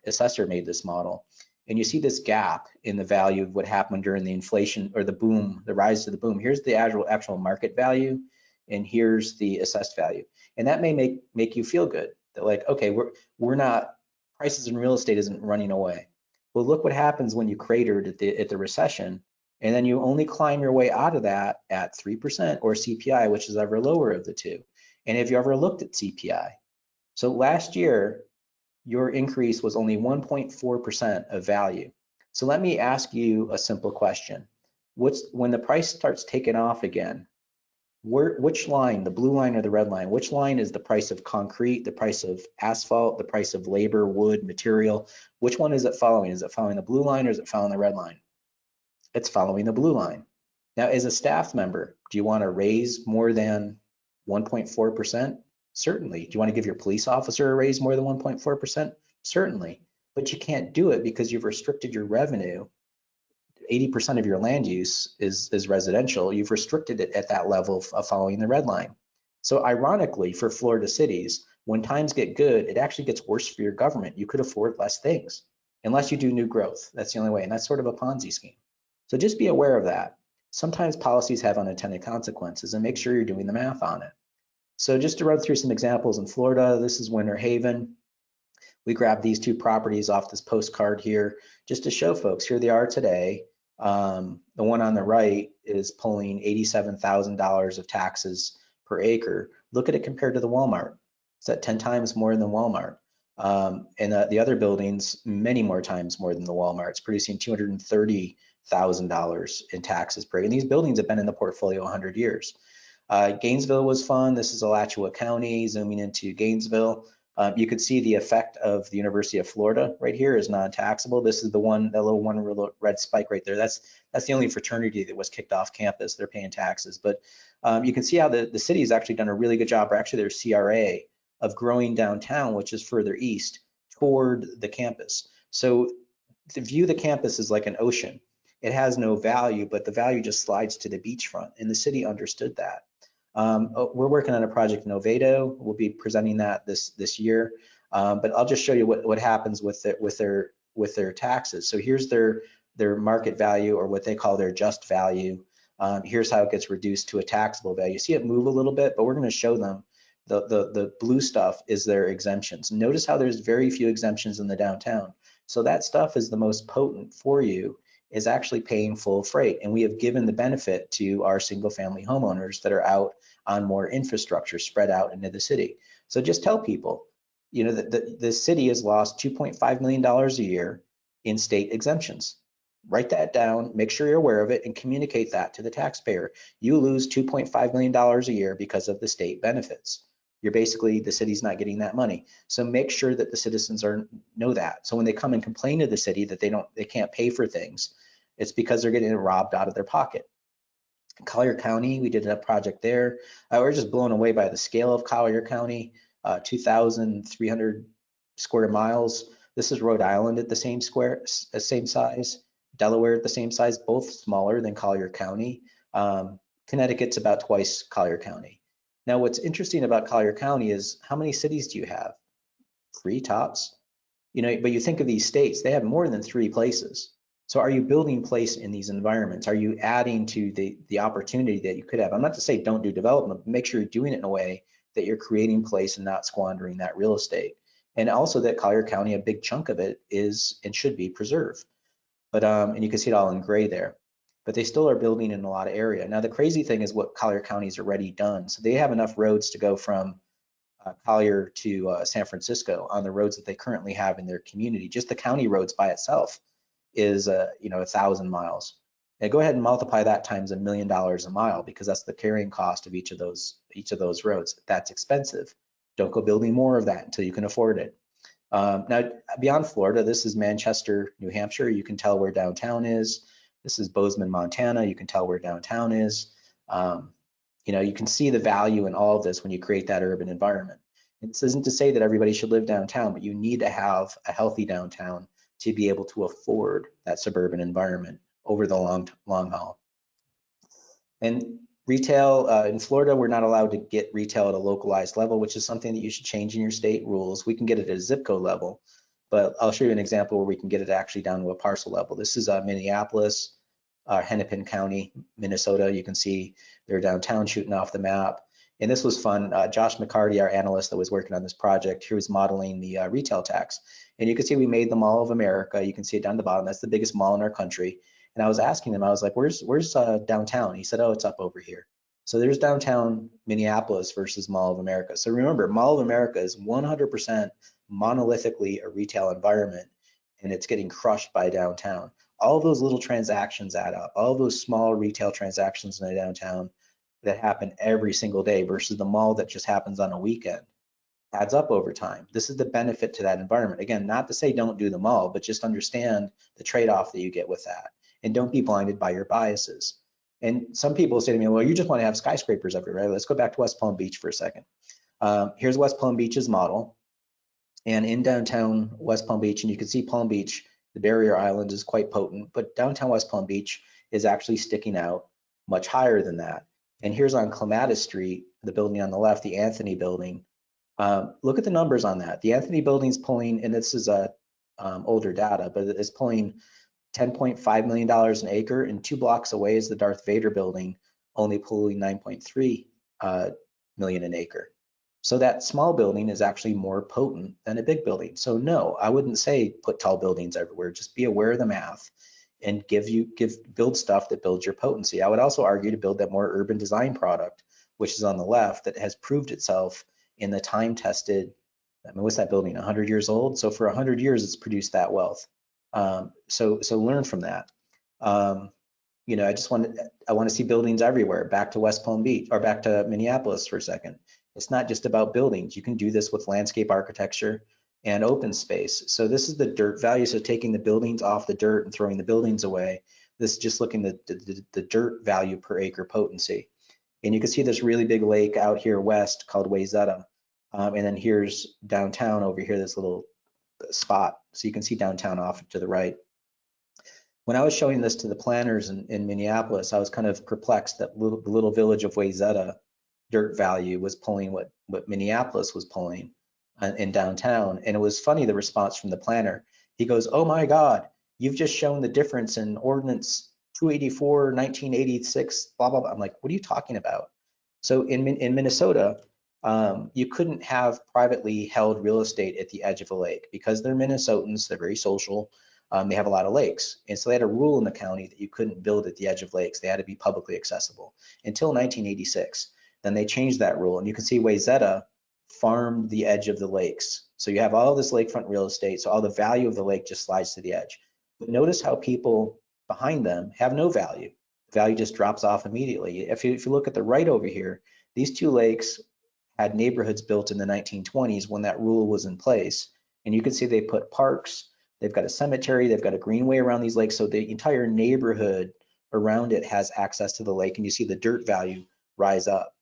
assessor made this model. And you see this gap in the value of what happened during the inflation or the boom, the rise to the boom. Here's the actual market value, and here's the assessed value. And that may make you feel good that like, okay, we're not, prices in real estate isn't running away. Well, look what happens when you cratered at the recession, and then you only climb your way out of that at 3% or CPI, which is ever lower of the two. And have you ever looked at CPI? So last year, your increase was only 1.4% of value. So let me ask you a simple question. When the price starts taking off again, which line, the blue line or the red line, which line is the price of concrete, the price of asphalt, the price of labor, wood, material? Which one is it following? Is it following the blue line or is it following the red line? It's following the blue line. Now, as a staff member, do you want to raise more than 1.4%? Certainly. Do you want to give your police officer a raise more than 1.4%? Certainly. But you can't do it because you've restricted your revenue. 80% of your land use is residential. You've restricted it at that level of following the red line. So ironically, for Florida cities, when times get good, it actually gets worse for your government. You could afford less things unless you do new growth. That's the only way. And that's sort of a Ponzi scheme. So just be aware of that. Sometimes policies have unintended consequences, and make sure you're doing the math on it. So just to run through some examples in Florida, this is Winter Haven. We grabbed these 2 properties off this postcard here just to show folks, here they are today. The one on the right is pulling $87,000 of taxes per acre. Look at it compared to the Walmart. It's at 10 times more than Walmart. And the other buildings, many more times more than the Walmart. It's producing $230,000 in taxes per acre. And these buildings have been in the portfolio 100 years. Gainesville was fun. This is Alachua County, zooming into Gainesville. You could see the effect of the University of Florida right here is non-taxable. This is the one, that little one red spike right there. That's the only fraternity that was kicked off campus. They're paying taxes. But you can see how the city has actually done a really good job, or actually their CRA, of growing downtown, which is further east toward the campus. So to view the campus is like an ocean. It has no value, but the value just slides to the beachfront, and the city understood that. We're working on a project in Oviedo. We'll be presenting that this year, but I'll just show you what happens with their taxes. So here's their market value, or what they call their just value. Here's how it gets reduced to a taxable value. You see it move a little bit, but we're going to show them the blue stuff is their exemptions. Notice how there's very few exemptions in the downtown. So that stuff is the most potent for you, is actually paying full freight. And we have given the benefit to our single family homeowners that are out on more infrastructure spread out into the city. So just tell people, you know, that the city has lost $2.5 million a year in-state exemptions. Write that down, make sure you're aware of it, and communicate that to the taxpayer. You lose $2.5 million a year because of the state benefits. You're basically, the city's not getting that money. So make sure that the citizens know that. So when they come and complain to the city that they can't pay for things, it's because they're getting robbed out of their pocket. Collier County, we did a project there. We're just blown away by the scale of Collier County, 2,300 square miles. This is Rhode Island at the same size, Delaware at the same size, both smaller than Collier County. Connecticut's about twice Collier County. Now, what's interesting about Collier County is how many cities do you have? 3 tops. You know, but you think of these states, they have more than 3 places. So are you building place in these environments? Are you adding to the opportunity that you could have? I'm not to say don't do development, but make sure you're doing it in a way that you're creating place and not squandering that real estate. And also that Collier County, a big chunk of it is and should be preserved. But and you can see it all in gray there. But they still are building in a lot of area. Now the crazy thing is what Collier County's already done. So they have enough roads to go from Collier to San Francisco on the roads that they currently have in their community. Just the county roads by itself is 1,000 miles. And go ahead and multiply that times $1 million a mile, because that's the carrying cost of each of those roads. That's expensive. Don't go building more of that until you can afford it. Now beyond Florida, this is Manchester, New Hampshire. You can tell where downtown is. This is Bozeman, Montana. You can tell where downtown is. You can see the value in all of this when you create that urban environment. And this isn't to say that everybody should live downtown, but you need to have a healthy downtown to be able to afford that suburban environment over the long haul. And retail, in Florida, we're not allowed to get retail at a localized level, which is something that you should change in your state rules. We can get it at a zip code level, but I'll show you an example where we can get it actually down to a parcel level. This is Minneapolis, Hennepin County, Minnesota. You can see they're downtown shooting off the map. And this was fun. Josh McCarty, our analyst that was working on this project, he was modeling the retail tax. And you can see we made the Mall of America. You can see it down the bottom. That's the biggest mall in our country. And I was asking him, I was like, where's downtown? He said, oh, it's up over here. So there's downtown Minneapolis versus Mall of America. So remember, Mall of America is 100% monolithically a retail environment, and it's getting crushed by downtown. All of those little transactions add up. All of those small retail transactions in the downtown that happen every single day versus the mall that just happens on a weekend adds up over time. This is the benefit to that environment. Again, not to say don't do the mall, but just understand the trade-off that you get with that. And don't be blinded by your biases. And some people say to me, well, you just want to have skyscrapers everywhere. Let's go back to West Palm Beach for a second. Here's West Palm Beach's model. And in downtown West Palm Beach, and you can see Palm Beach, the barrier island is quite potent, but downtown West Palm Beach is actually sticking out much higher than that. And here's on Clematis Street, the building on the left, the Anthony building. Look at the numbers on that. The Anthony building's pulling, and this is older data, but it's pulling $10.5 million an acre, and 2 blocks away is the Darth Vader building, only pulling 9.3 million an acre. So that small building is actually more potent than a big building. So no, I wouldn't say put tall buildings everywhere. Just be aware of the math and build stuff that builds your potency. I would also argue to build that more urban design product, which is on the left, that has proved itself in the time-tested. I mean, what's that building? 100 years old. So for 100 years, it's produced that wealth. So learn from that. I want to see buildings everywhere. Back to West Palm Beach, or back to Minneapolis for a second. It's not just about buildings. You can do this with landscape architecture and open space. So this is the dirt value. So taking the buildings off the dirt and throwing the buildings away. This is just looking at the dirt value per acre potency. And you can see this really big lake out here west called Wayzata. And then here's downtown over here, this little spot. So you can see downtown off to the right. When I was showing this to the planners in Minneapolis, I was kind of perplexed that the little village of Wayzata dirt value was pulling what Minneapolis was pulling in downtown. And it was funny, the response from the planner. He goes, oh my God, you've just shown the difference in ordinance 284, 1986, blah, blah, blah. I'm like, what are you talking about? So in Minnesota, you couldn't have privately held real estate at the edge of a lake because they're Minnesotans, they're very social. They have a lot of lakes. And so they had a rule in the county that you couldn't build at the edge of lakes. They had to be publicly accessible until 1986. Then they changed that rule. And you can see Wayzata farmed the edge of the lakes. So you have all this lakefront real estate. So all the value of the lake just slides to the edge. But notice how people behind them have no value. The value just drops off immediately. If you look at the right over here, these two lakes had neighborhoods built in the 1920s when that rule was in place. And you can see they put parks, they've got a cemetery, they've got a greenway around these lakes. So the entire neighborhood around it has access to the lake, and you see the dirt value rise up.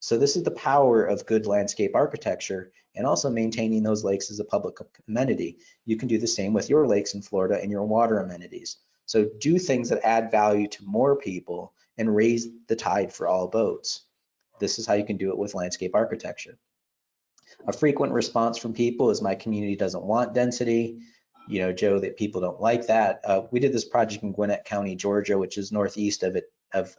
So this is the power of good landscape architecture and also maintaining those lakes as a public amenity. You can do the same with your lakes in Florida and your water amenities. So do things that add value to more people and raise the tide for all boats. This is how you can do it with landscape architecture. A frequent response from people is my community doesn't want density. You know, Joe, that people don't like that. We did this project in Gwinnett County, Georgia, which is northeast of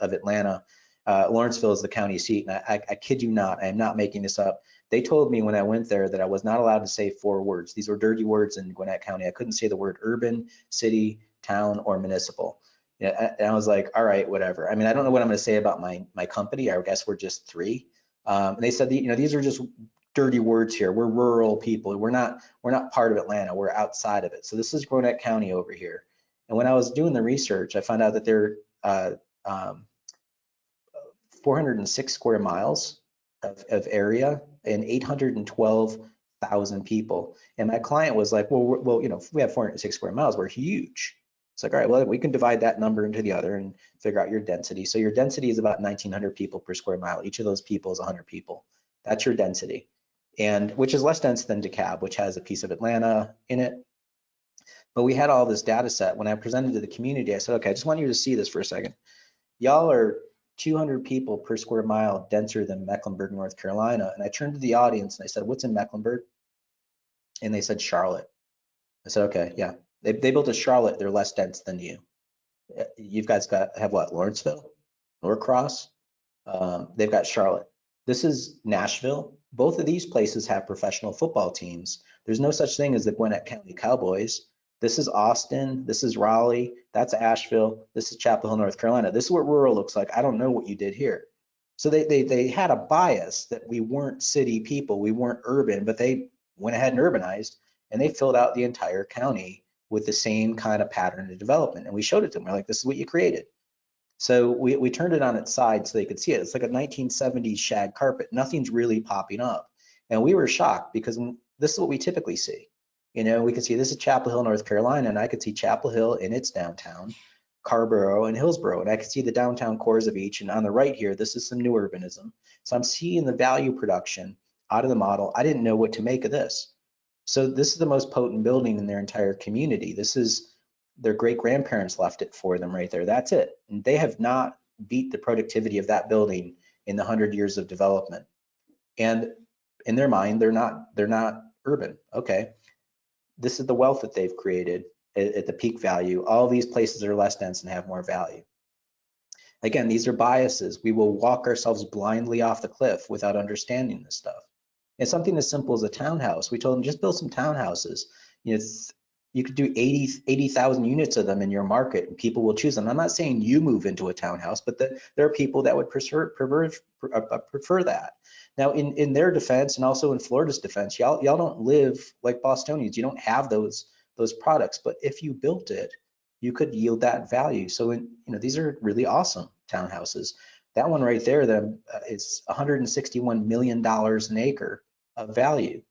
Atlanta. Lawrenceville is the county seat, and I kid you not, I am not making this up. They told me when I went there that I was not allowed to say 4 words. These were dirty words in Gwinnett County. I couldn't say the word urban, city, town, or municipal. Yeah, and I was like, all right, whatever. I mean, I don't know what I'm going to say about my company. I guess we're just 3. And they said, you know, these are just dirty words here. We're rural people. We're not part of Atlanta. We're outside of it. So this is Gwinnett County over here. And when I was doing the research, I found out that they're 406 square miles of area and 812,000 people. And my client was like, well, you know, if we have 406 square miles, we're huge. It's like, all right, well, we can divide that number into the other and figure out your density. So your density is about 1,900 people per square mile. Each of those people is 100 people. That's your density, and which is less dense than DeKalb, which has a piece of Atlanta in it. But we had all this data set. When I presented to the community, I said, okay, I just want you to see this for a second. Y'all are 200 people per square mile denser than Mecklenburg, North Carolina. And I turned to the audience and I said, what's in Mecklenburg? And they said, Charlotte. I said, okay, yeah. They built a Charlotte, they're less dense than you. You guys have what, Lawrenceville, Norcross? They've got Charlotte. This is Nashville. Both of these places have professional football teams. There's no such thing as the Gwinnett County Cowboys. This is Austin. This is Raleigh. That's Asheville. This is Chapel Hill, North Carolina. This is what rural looks like. I don't know what you did here. So they had a bias that we weren't city people, we weren't urban, but they went ahead and urbanized, and they filled out the entire county with the same kind of pattern of development. And we showed it to them. We're like, this is what you created. So we turned it on its side so they could see it. It's like a 1970s shag carpet. Nothing's really popping up. And we were shocked because this is what we typically see. You know, we could see this is Chapel Hill, North Carolina, and I could see Chapel Hill in its downtown, Carborough and Hillsborough, and I could see the downtown cores of each. And on the right here, this is some new urbanism. So I'm seeing the value production out of the model. I didn't know what to make of this. So this is the most potent building in their entire community. This is their great grandparents left it for them right there. That's it. And they have not beat the productivity of that building in the 100 years of development. And in their mind, they're not urban. Okay. This is the wealth that they've created at the peak value. All these places are less dense and have more value. Again, these are biases. We will walk ourselves blindly off the cliff without understanding this stuff. And something as simple as a townhouse, we told them just build some townhouses. You know, you could do 80,000 units of them in your market, and people will choose them. I'm not saying you move into a townhouse, but there are people that would prefer that. Now, in their defense, and also in Florida's defense, y'all don't live like Bostonians. You don't have those products, but if you built it, you could yield that value. So, these are really awesome townhouses. That one right there, is $161 million an acre of value.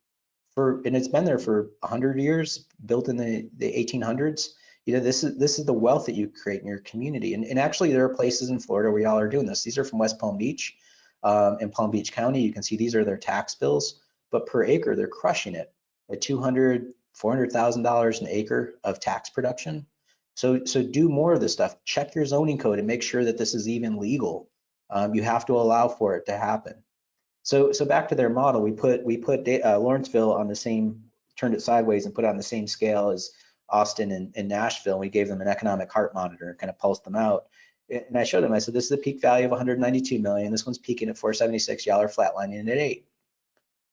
And it's been there for 100 years, built in the 1800s. You know, this is the wealth that you create in your community. And actually, there are places in Florida where y'all are doing this. These are from West Palm Beach, in Palm Beach County. You can see these are their tax bills, but per acre, they're crushing it at $200,000, $400,000 an acre of tax production. So do more of this stuff. Check your zoning code and make sure that this is even legal. You have to allow for it to happen. So back to their model, we put Lawrenceville on the same, turned it sideways and put it on the same scale as Austin and Nashville. We gave them an economic heart monitor and kind of pulsed them out. And I showed them, I said, this is the peak value of 192 million. This one's peaking at 476. Y'all are flatlining at 8.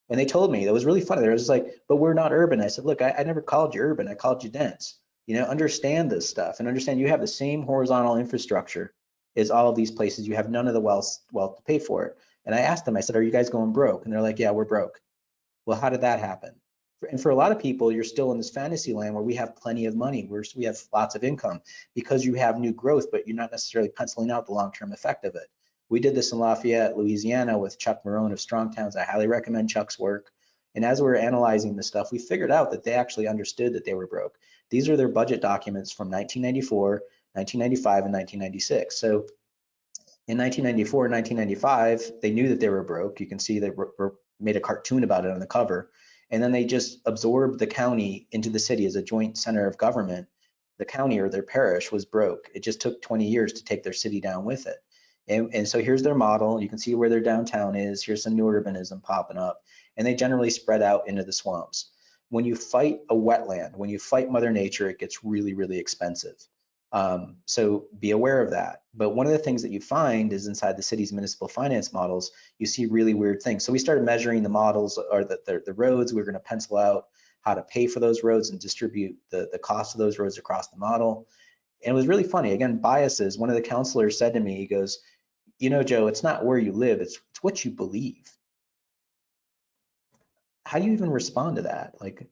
And they told me, that was really funny. They were just like, but we're not urban. I said, look, I never called you urban. I called you dense. You know, understand this stuff and understand you have the same horizontal infrastructure as all of these places. You have none of the wealth to pay for it. And I asked them, I said, are you guys going broke? And they're like, yeah, we're broke. Well, how did that happen? And for a lot of people, you're still in this fantasy land where we have plenty of money, we have lots of income because you have new growth, but you're not necessarily penciling out the long-term effect of it. We did this in Lafayette, Louisiana with Chuck Marone of Strong Towns. I highly recommend Chuck's work. And as we were analyzing the stuff, we figured out that they actually understood that they were broke. These are their budget documents from 1994, 1995, and 1996. So in 1994 and 1995, they knew that they were broke. You can see they made a cartoon about it on the cover. And then they just absorbed the county into the city as a joint center of government. The county or their parish was broke. It just took 20 years to take their city down with it. And so here's their model. You can see where their downtown is. Here's some new urbanism popping up. And they generally spread out into the swamps. When you fight a wetland, when you fight Mother Nature, it gets really, really expensive. So be aware of that. But one of the things that you find is inside the city's municipal finance models, you see really weird things. So we started measuring the models or the roads. We were going to pencil out how to pay for those roads and distribute the cost of those roads across the model. And it was really funny. Again, biases. One of the counselors said to me, he goes, you know, Joe, it's not where you live, it's what you believe. How do you even respond to that? Like,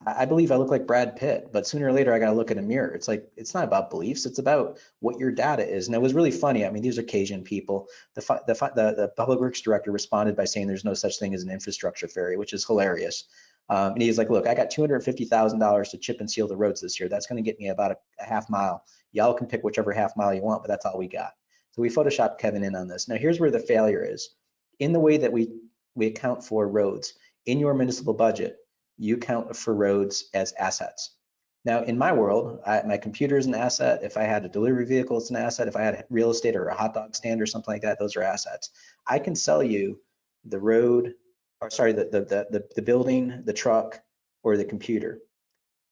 I believe I look like Brad Pitt, but sooner or later I got to look in a mirror. It's like, it's not about beliefs, it's about what your data is. And it was really funny. I mean, these are Cajun people. The public works director responded by saying there's no such thing as an infrastructure fairy, which is hilarious. And he's like, look, I got $250,000 to chip and seal the roads this year. That's going to get me about a half mile. Y'all can pick whichever half mile you want, but that's all we got. So we photoshopped Kevin in on this. Now here's where the failure is. In the way that we account for roads, in your municipal budget, you count for roads as assets. Now, in my world, my computer is an asset. If I had a delivery vehicle, it's an asset. If I had real estate or a hot dog stand or something like that, those are assets. I can sell you the road, or sorry, the building, the truck, or the computer.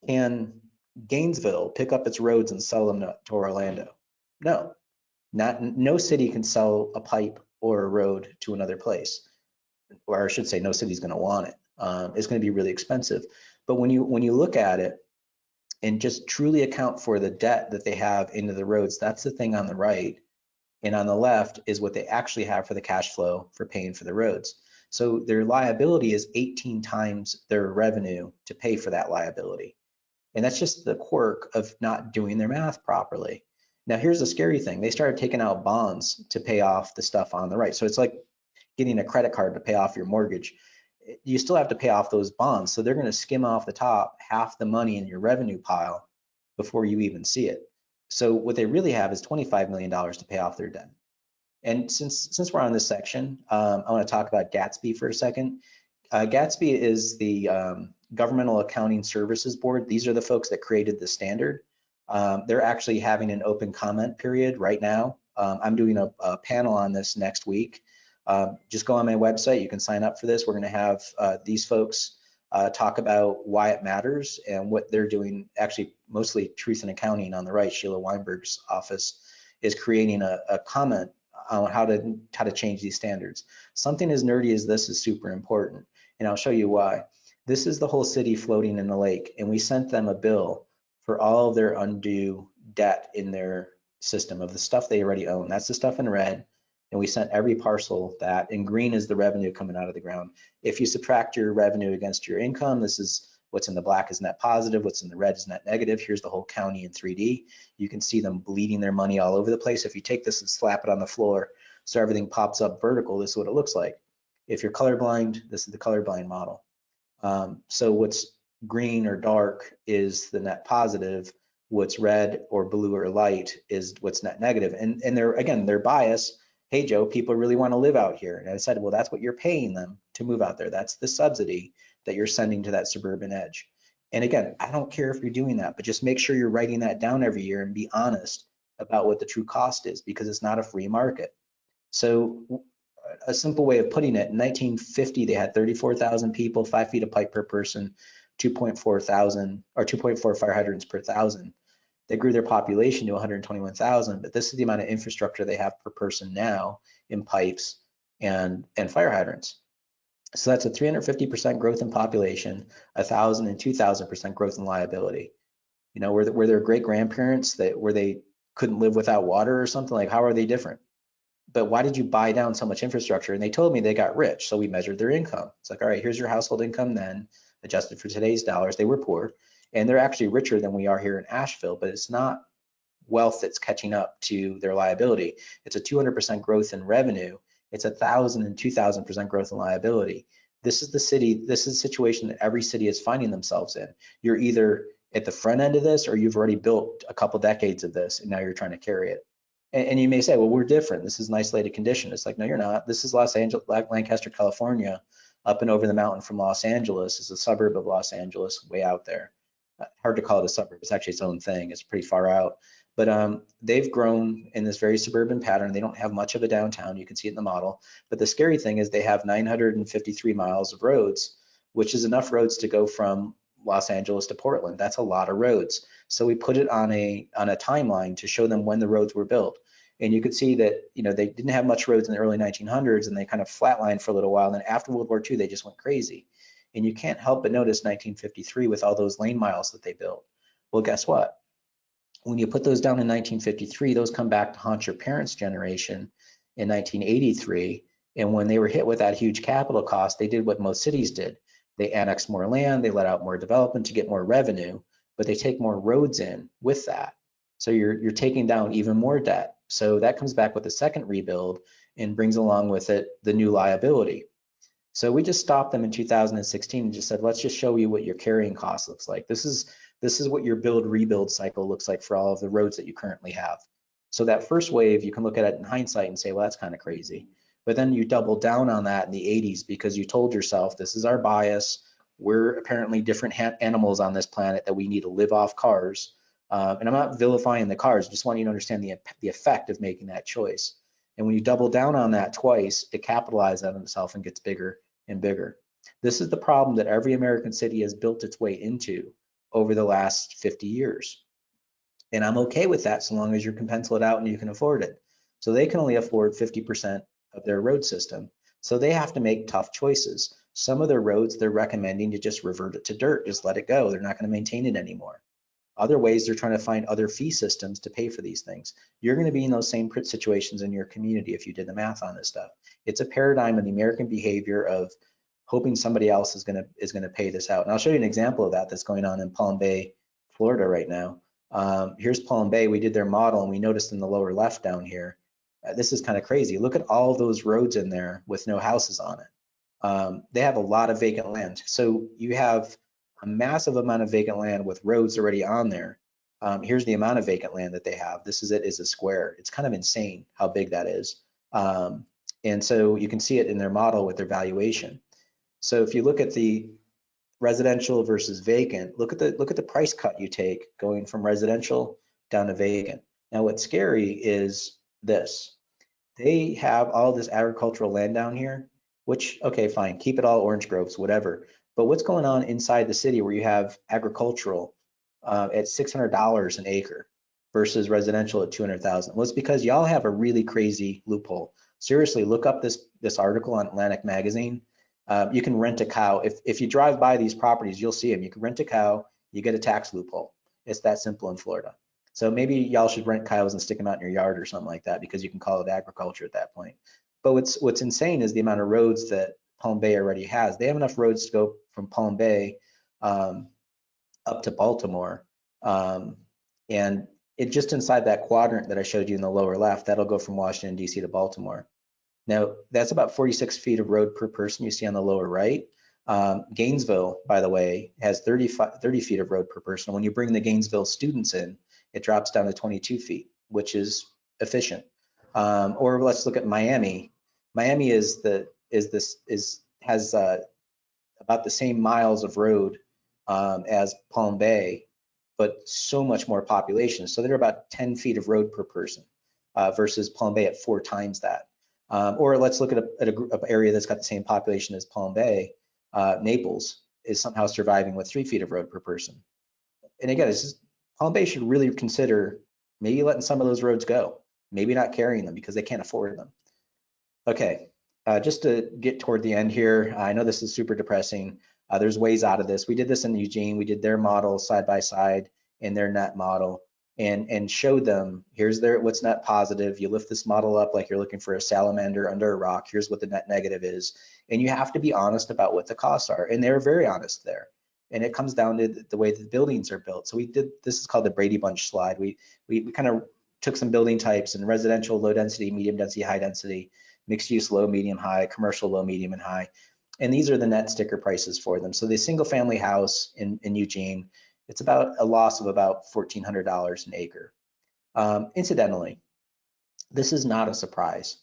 Can Gainesville pick up its roads and sell them to Orlando? No, no city can sell a pipe or a road to another place, or I should say, no city's going to want it. It's going to be really expensive. But when you look at it and just truly account for the debt that they have into the roads, that's the thing on the right. And on the left is what they actually have for the cash flow for paying for the roads. So their liability is 18 times their revenue to pay for that liability. And that's just the quirk of not doing their math properly. Now, here's the scary thing. They started taking out bonds to pay off the stuff on the right. So it's like getting a credit card to pay off your mortgage. You still have to pay off those bonds. So they're going to skim off the top half the money in your revenue pile before you even see it. So what they really have is $25 million to pay off their debt. And since we're on this section, I want to talk about Gatsby for a second. Gatsby is the Governmental Accounting Services Board. These are the folks that created the standard. They're actually having an open comment period right now. I'm doing a panel on this next week. Just go on my website. You can sign up for this. We're going to have these folks talk about why it matters and what they're doing. Actually, mostly Truth in Accounting on the right, Sheila Weinberg's office is creating a comment on how to change these standards. Something as nerdy as this is super important, and I'll show you why. This is the whole city floating in the lake, and we sent them a bill for all of their undue debt in their system of the stuff they already own. That's the stuff in red. And we sent every parcel that, in green is the revenue coming out of the ground. If you subtract your revenue against your income, this is what's in the black is net positive, what's in the red is net negative. Here's the whole county in 3D. You can see them bleeding their money all over the place. If you take this and slap it on the floor so everything pops up vertical, this is what it looks like. If you're colorblind, this is the colorblind model. So what's green or dark is the net positive. What's red or blue or light is what's net negative. And they're biased. Hey, Joe, people really want to live out here. And I said, well, that's what you're paying them to move out there. That's the subsidy that you're sending to that suburban edge. And again, I don't care if you're doing that, but just make sure you're writing that down every year and be honest about what the true cost is, because it's not a free market. So a simple way of putting it, in 1950, they had 34,000 people, 5 feet of pipe per person, 2.4 fire hydrants per thousand. They grew their population to 121,000, but this is the amount of infrastructure they have per person now in pipes and fire hydrants. So that's a 350% growth in population, 1,000 and 2,000% growth in liability. You know, were their great grandparents where they couldn't live without water or something? Like, how are they different? But why did you buy down so much infrastructure? And they told me they got rich, so we measured their income. It's like, all right, here's your household income then. adjusted for today's dollars, they were poor, and they're actually richer than we are here in Asheville, but it's not wealth that's catching up to their liability. It's a 200% growth in revenue. It's 1,000 and 2,000% growth in liability. This is the city, this is a situation that every city is finding themselves in. You're either at the front end of this, or you've already built a couple decades of this, and now you're trying to carry it. And you may say, well, we're different. This is an isolated condition. It's like, no, you're not. This is Los Angeles, Lancaster, California, up and over the mountain from Los Angeles. It's a suburb of Los Angeles, way out there. Hard to call it a suburb. It's actually its own thing. It's pretty far out. But they've grown in this very suburban pattern. They don't have much of a downtown. You can see it in the model. But the scary thing is they have 953 miles of roads, which is enough roads to go from Los Angeles to Portland. That's a lot of roads. So we put it on a timeline to show them when the roads were built. And you could see that, you know, they didn't have much roads in the early 1900s, and they kind of flatlined for a little while. And then after World War II, they just went crazy. And you can't help but notice 1953 with all those lane miles that they built. Well, guess what? When you put those down in 1953, those come back to haunt your parents' generation in 1983. And when they were hit with that huge capital cost, they did what most cities did. They annexed more land, they let out more development to get more revenue, but they take more roads in with that. So you're taking down even more debt. So that comes back with the second rebuild and brings along with it the new liability. So we just stopped them in 2016 and just said, let's just show you what your carrying cost looks like. This is what your build rebuild cycle looks like for all of the roads that you currently have. So that first wave, you can look at it in hindsight and say, well, that's kind of crazy. But then you double down on that in the 80s because you told yourself, this is our bias. We're apparently different animals on this planet that we need to live off cars. And I'm not vilifying the cars, just want you to understand the effect of making that choice. And when you double down on that twice, it capitalizes on itself and gets bigger and bigger. This is the problem that every American city has built its way into over the last 50 years. And I'm okay with that so long as you can pencil it out and you can afford it. So they can only afford 50% of their road system. So they have to make tough choices. Some of their roads, they're recommending to just revert it to dirt, just let it go. They're not going to maintain it anymore. Other ways, they're trying to find other fee systems to pay for these things. You're going to be in those same situations in your community if you did the math on this stuff. It's a paradigm of the American behavior of hoping somebody else is going to pay this out. And I'll show you an example of that that's going on in Palm Bay, Florida right now. Here's Palm Bay. We did their model, and we noticed in the lower left down here, this is kind of crazy. Look at all those roads in there with no houses on it. They have a lot of vacant land. So you have a massive amount of vacant land with roads already on there. Here's the amount of vacant land that they have. This is a square. It's kind of insane how big that is. And so you can see it in their model with their valuation. So if you look at the residential versus vacant, look at the price cut you take going from residential down to vacant. Now what's scary is this. They have all this agricultural land down here, which, okay, fine, keep it all orange groves, whatever. But what's going on inside the city where you have agricultural at $600 an acre versus residential at 200,000? Well, it's because y'all have a really crazy loophole. Seriously, look up this article on Atlantic Magazine. You can rent a cow. If you drive by these properties, you'll see them. You can rent a cow, you get a tax loophole. It's that simple in Florida. So maybe y'all should rent cows and stick them out in your yard or something like that, because you can call it agriculture at that point. But what's insane is the amount of roads that Palm Bay already has. They have enough roads to go from Palm Bay up to Baltimore. And it just inside that quadrant that I showed you in the lower left, that'll go from Washington, D.C. to Baltimore. Now, that's about 46 feet of road per person you see on the lower right. Gainesville, by the way, has 30 feet of road per person. When you bring the Gainesville students in, it drops down to 22 feet, which is efficient. Or let's look at Miami. Miami has about the same miles of road as Palm Bay, but so much more population. So they're about 10 feet of road per person versus Palm Bay at 4 times that. Or let's look at an area that's got the same population as Palm Bay. Naples is somehow surviving with 3 feet of road per person. And again, Palm Bay should really consider maybe letting some of those roads go, maybe not carrying them because they can't afford them. Okay, just to get toward the end here, I know this is super depressing. There's ways out of this. We did this in Eugene. We did their model side by side and their net model. and show them, here's what's net positive. You lift this model up like you're looking for a salamander under a rock. Here's what the net negative is. And you have to be honest about what the costs are. And they're very honest there. And it comes down to the way the buildings are built. So this is called the Brady Bunch slide. We kind of took some building types and residential, low density, medium density, high density, mixed use, low, medium, high, commercial, low, medium, and high. And these are the net sticker prices for them. So the single family house in Eugene, it's about a loss of about $1,400 an acre. Incidentally, this is not a surprise.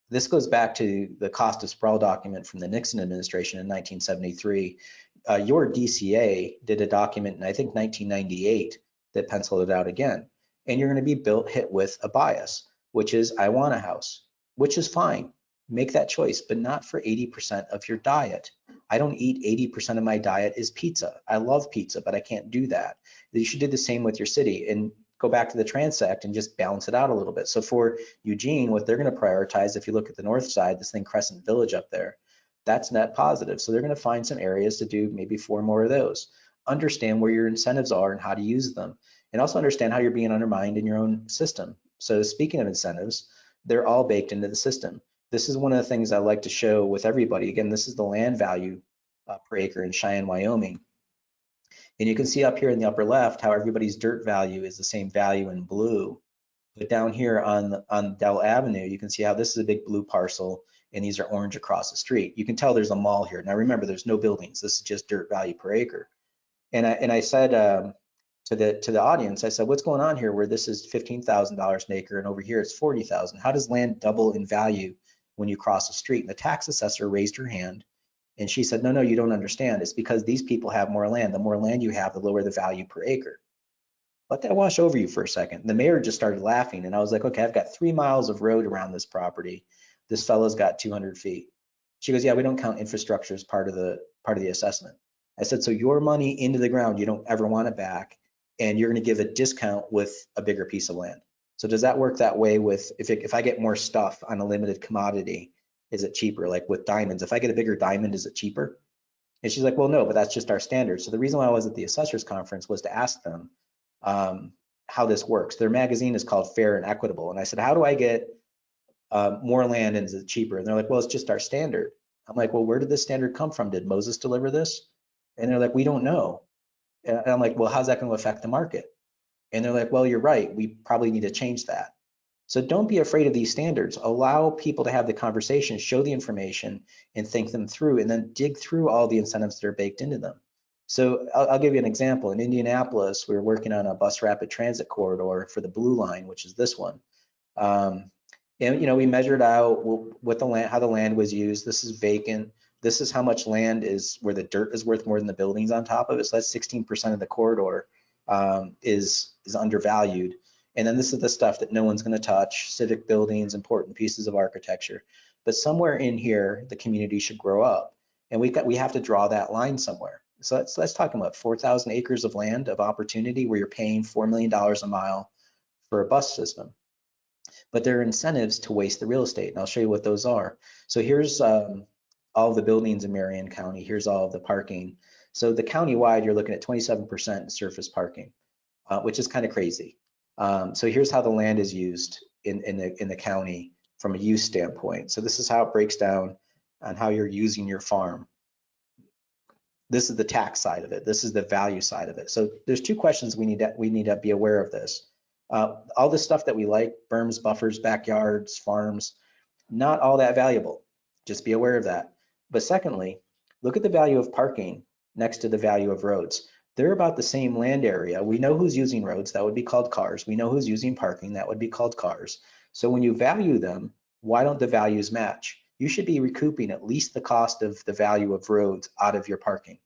This goes back to the cost of sprawl document from the Nixon administration in 1973. Your DCA did a document in, I think, 1998 that penciled it out again. And you're going to be hit with a bias, which is, I want a house, which is fine. Make that choice, but not for 80% of your diet. I don't eat 80% of my diet is pizza. I love pizza, but I can't do that. You should do the same with your city and go back to the transect and just balance it out a little bit. So for Eugene, what they're going to prioritize, if you look at the north side, this thing Crescent Village up there, that's net positive. So they're going to find some areas to do maybe 4 more of those. Understand where your incentives are and how to use them. And also understand how you're being undermined in your own system. So speaking of incentives, they're all baked into the system. This is one of the things I like to show with everybody. Again, this is the land value per acre in Cheyenne, Wyoming. And you can see up here in the upper left how everybody's dirt value is the same value in blue. But down here on Dell Avenue, you can see how this is a big blue parcel and these are orange across the street. You can tell there's a mall here. Now remember, there's no buildings. This is just dirt value per acre. And I said to the audience, I said, what's going on here where this is $15,000 an acre and over here it's 40,000? How does land double in value when you cross the street? And the tax assessor raised her hand and she said, no, you don't understand. It's because these people have more land. The more land you have, the lower the value per acre. Let that wash over you for a second. The mayor just started laughing and I was like, okay, I've got 3 miles of road around this property. This fellow's got 200 feet. She goes, yeah, we don't count infrastructure as part of the assessment. I said, so your money into the ground, you don't ever want it back, and you're going to give a discount with a bigger piece of land. So does that work that way with, if I get more stuff on a limited commodity, is it cheaper? Like with diamonds, if I get a bigger diamond, is it cheaper? And she's like, well, no, but that's just our standard. So the reason why I was at the assessors conference was to ask them how this works. Their magazine is called Fair and Equitable. And I said, how do I get more land and is it cheaper? And they're like, well, it's just our standard. I'm like, well, where did this standard come from? Did Moses deliver this? And they're like, we don't know. And I'm like, well, how's that going to affect the market? And they're like, well, you're right. We probably need to change that. So don't be afraid of these standards. Allow people to have the conversation, show the information, and think them through, and then dig through all the incentives that are baked into them. So I'll give you an example. In Indianapolis, we were working on a bus rapid transit corridor for the Blue Line, which is this one. And we measured out what the land, how the land was used. This is vacant. This is how much land is where the dirt is worth more than the buildings on top of it. So that's 16% of the corridor is undervalued. And then this is the stuff that no one's going to touch: civic buildings, important pieces of architecture. But somewhere in here, the community should grow up, and we have to draw that line somewhere. So let's talk about 4,000 acres of land of opportunity where you're paying $4 million a mile for a bus system. But there are incentives to waste the real estate, and I'll show you what those are. So here's all the buildings in Marion County. Here's all of the parking. So the county-wide, you're looking at 27% surface parking, which is kind of crazy. So here's how the land is used in the county from a use standpoint. So this is how it breaks down on how you're using your farm. This is the tax side of it. This is the value side of it. So there's 2 questions we need to be aware of this. All this stuff that we like, berms, buffers, backyards, farms, not all that valuable. Just be aware of that. But secondly, look at the value of parking next to the value of roads. They're about the same land area. We know who's using roads, that would be called cars. We know who's using parking, that would be called cars. So when you value them, why don't the values match? You should be recouping at least the cost of the value of roads out of your parking.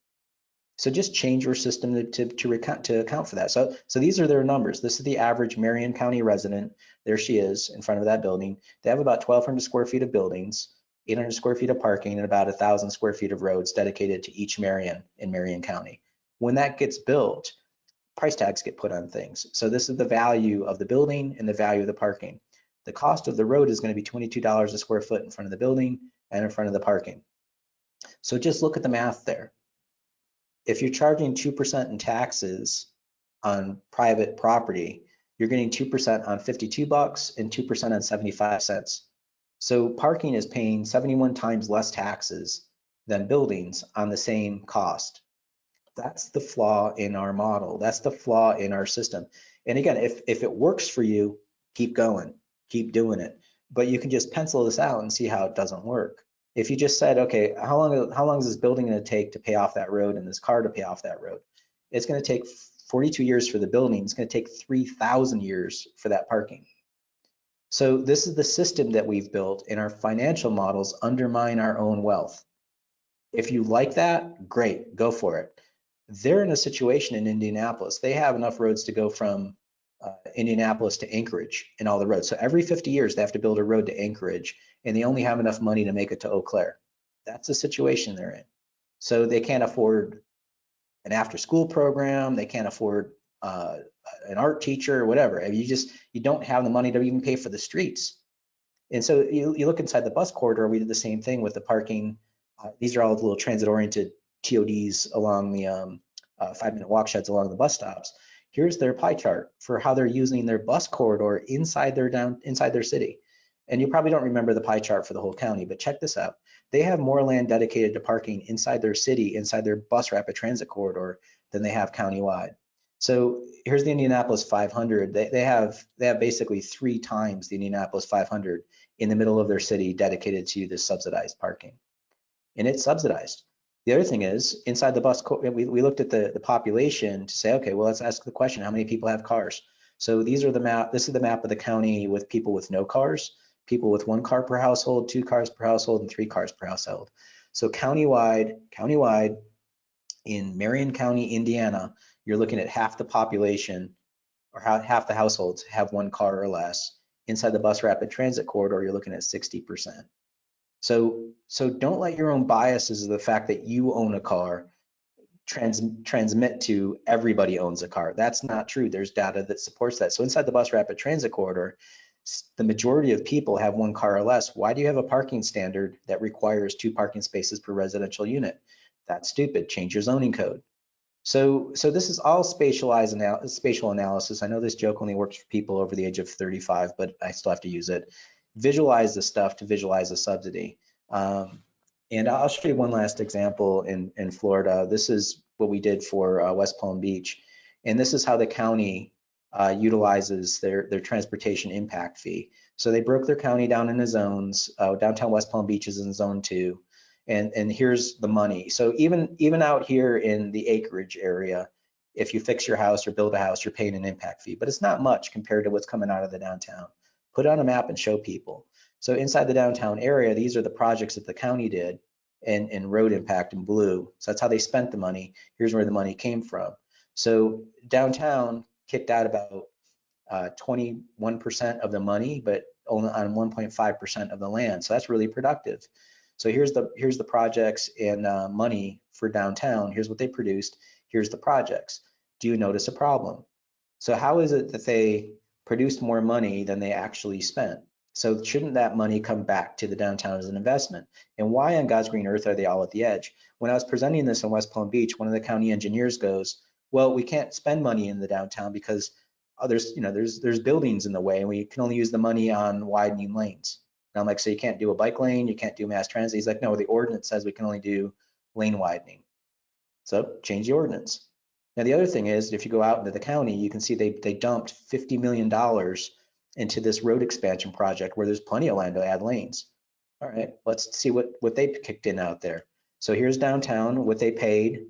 So just change your system to account for that. So these are their numbers. This is the average Marion County resident. There she is in front of that building. They have about 1,200 square feet of buildings, 800 square feet of parking, and about 1,000 square feet of roads dedicated to each Marion in Marion County. When that gets built, price tags get put on things. So this is the value of the building and the value of the parking. The cost of the road is going to be $22 a square foot in front of the building and in front of the parking. So just look at the math there. If you're charging 2% in taxes on private property, you're getting 2% on $52 and 2% on 75 cents. So parking is paying 71 times less taxes than buildings on the same cost. That's the flaw in our model. That's the flaw in our system. And again, if it works for you, keep going, keep doing it. But you can just pencil this out and see how it doesn't work. If you just said, okay, how long is this building going to take to pay off that road and this car to pay off that road? It's going to take 42 years for the building. It's going to take 3,000 years for that parking. So this is the system that we've built, and our financial models undermine our own wealth. If you like that, great, go for it. They're in a situation in Indianapolis. They have enough roads to go from Indianapolis to Anchorage in all the roads. So every 50 years, they have to build a road to Anchorage, and they only have enough money to make it to Eau Claire. That's the situation they're in. So they can't afford an after-school program. They can't afford an art teacher or whatever. I mean, you don't have the money to even pay for the streets. And so you look inside the bus corridor, we did the same thing with the parking. These are all the little transit-oriented TODs along the 5-minute walk sheds along the bus stops. Here's their pie chart for how they're using their bus corridor inside their city. And you probably don't remember the pie chart for the whole county, but check this out. They have more land dedicated to parking inside their city, inside their bus rapid transit corridor, than they have countywide. So here's the Indianapolis 500. They have basically 3 times the Indianapolis 500 in the middle of their city dedicated to this subsidized parking. And it's subsidized. The other thing is, inside the bus, we looked at the population to say, okay, well, let's ask the question, how many people have cars? So this is the map of the county with people with no cars, people with 1 car per household, 2 cars per household, and 3 cars per household. So countywide, in Marion County, Indiana, you're looking at half the population, or half the households have 1 car or less. Inside the bus rapid transit corridor, you're looking at 60%. So don't let your own biases of the fact that you own a car transmit to everybody owns a car. That's not true. There's data that supports that. So inside the bus rapid transit corridor, the majority of people have 1 car or less. Why do you have a parking standard that requires 2 parking spaces per residential unit? That's stupid. Change your zoning code. So this is all spatial analysis. I know this joke only works for people over the age of 35, but I still have to use it. Visualize the stuff to visualize the subsidy. And I'll show you one last example in Florida. This is what we did for West Palm Beach. And this is how the county utilizes their transportation impact fee. So they broke their county down into zones. Downtown West Palm Beach is in zone 2. And here's the money. So even out here in the acreage area, if you fix your house or build a house, you're paying an impact fee, but it's not much compared to what's coming out of the downtown. Put it on a map and show people. So inside the downtown area, these are the projects that the county did and road impact in blue. So that's how they spent the money. Here's where the money came from. So downtown kicked out about 21% of the money, but only on 1.5% of the land. So that's really productive. So here's the projects and money for downtown. Here's what they produced. Here's the projects. Do you notice a problem? So how is it that they produced more money than they actually spent? So shouldn't that money come back to the downtown as an investment? And why on God's green earth are they all at the edge? When I was presenting this in West Palm Beach, one of the county engineers goes, well, we can't spend money in the downtown because there's buildings in the way and we can only use the money on widening lanes. And I'm like, so you can't do a bike lane, you can't do mass transit. He's like, no, the ordinance says we can only do lane widening. So change the ordinance. Now, the other thing is, if you go out into the county, you can see they dumped $50 million into this road expansion project where there's plenty of land to add lanes. All right, let's see what they kicked in out there. So here's downtown, what they paid,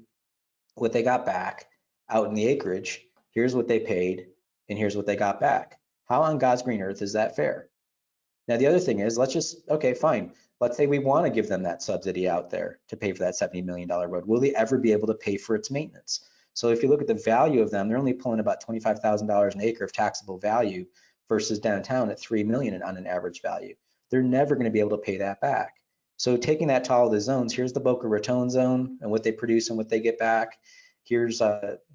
what they got back. Out in the acreage, here's what they paid, and here's what they got back. How on God's green earth is that fair? Now, the other thing is, okay, fine. Let's say we want to give them that subsidy out there to pay for that $70 million road. Will they ever be able to pay for its maintenance? So if you look at the value of them, they're only pulling about $25,000 an acre of taxable value versus downtown at $3 million on an average value. They're never going to be able to pay that back. So taking that to all the zones, here's the Boca Raton zone and what they produce and what they get back. Here's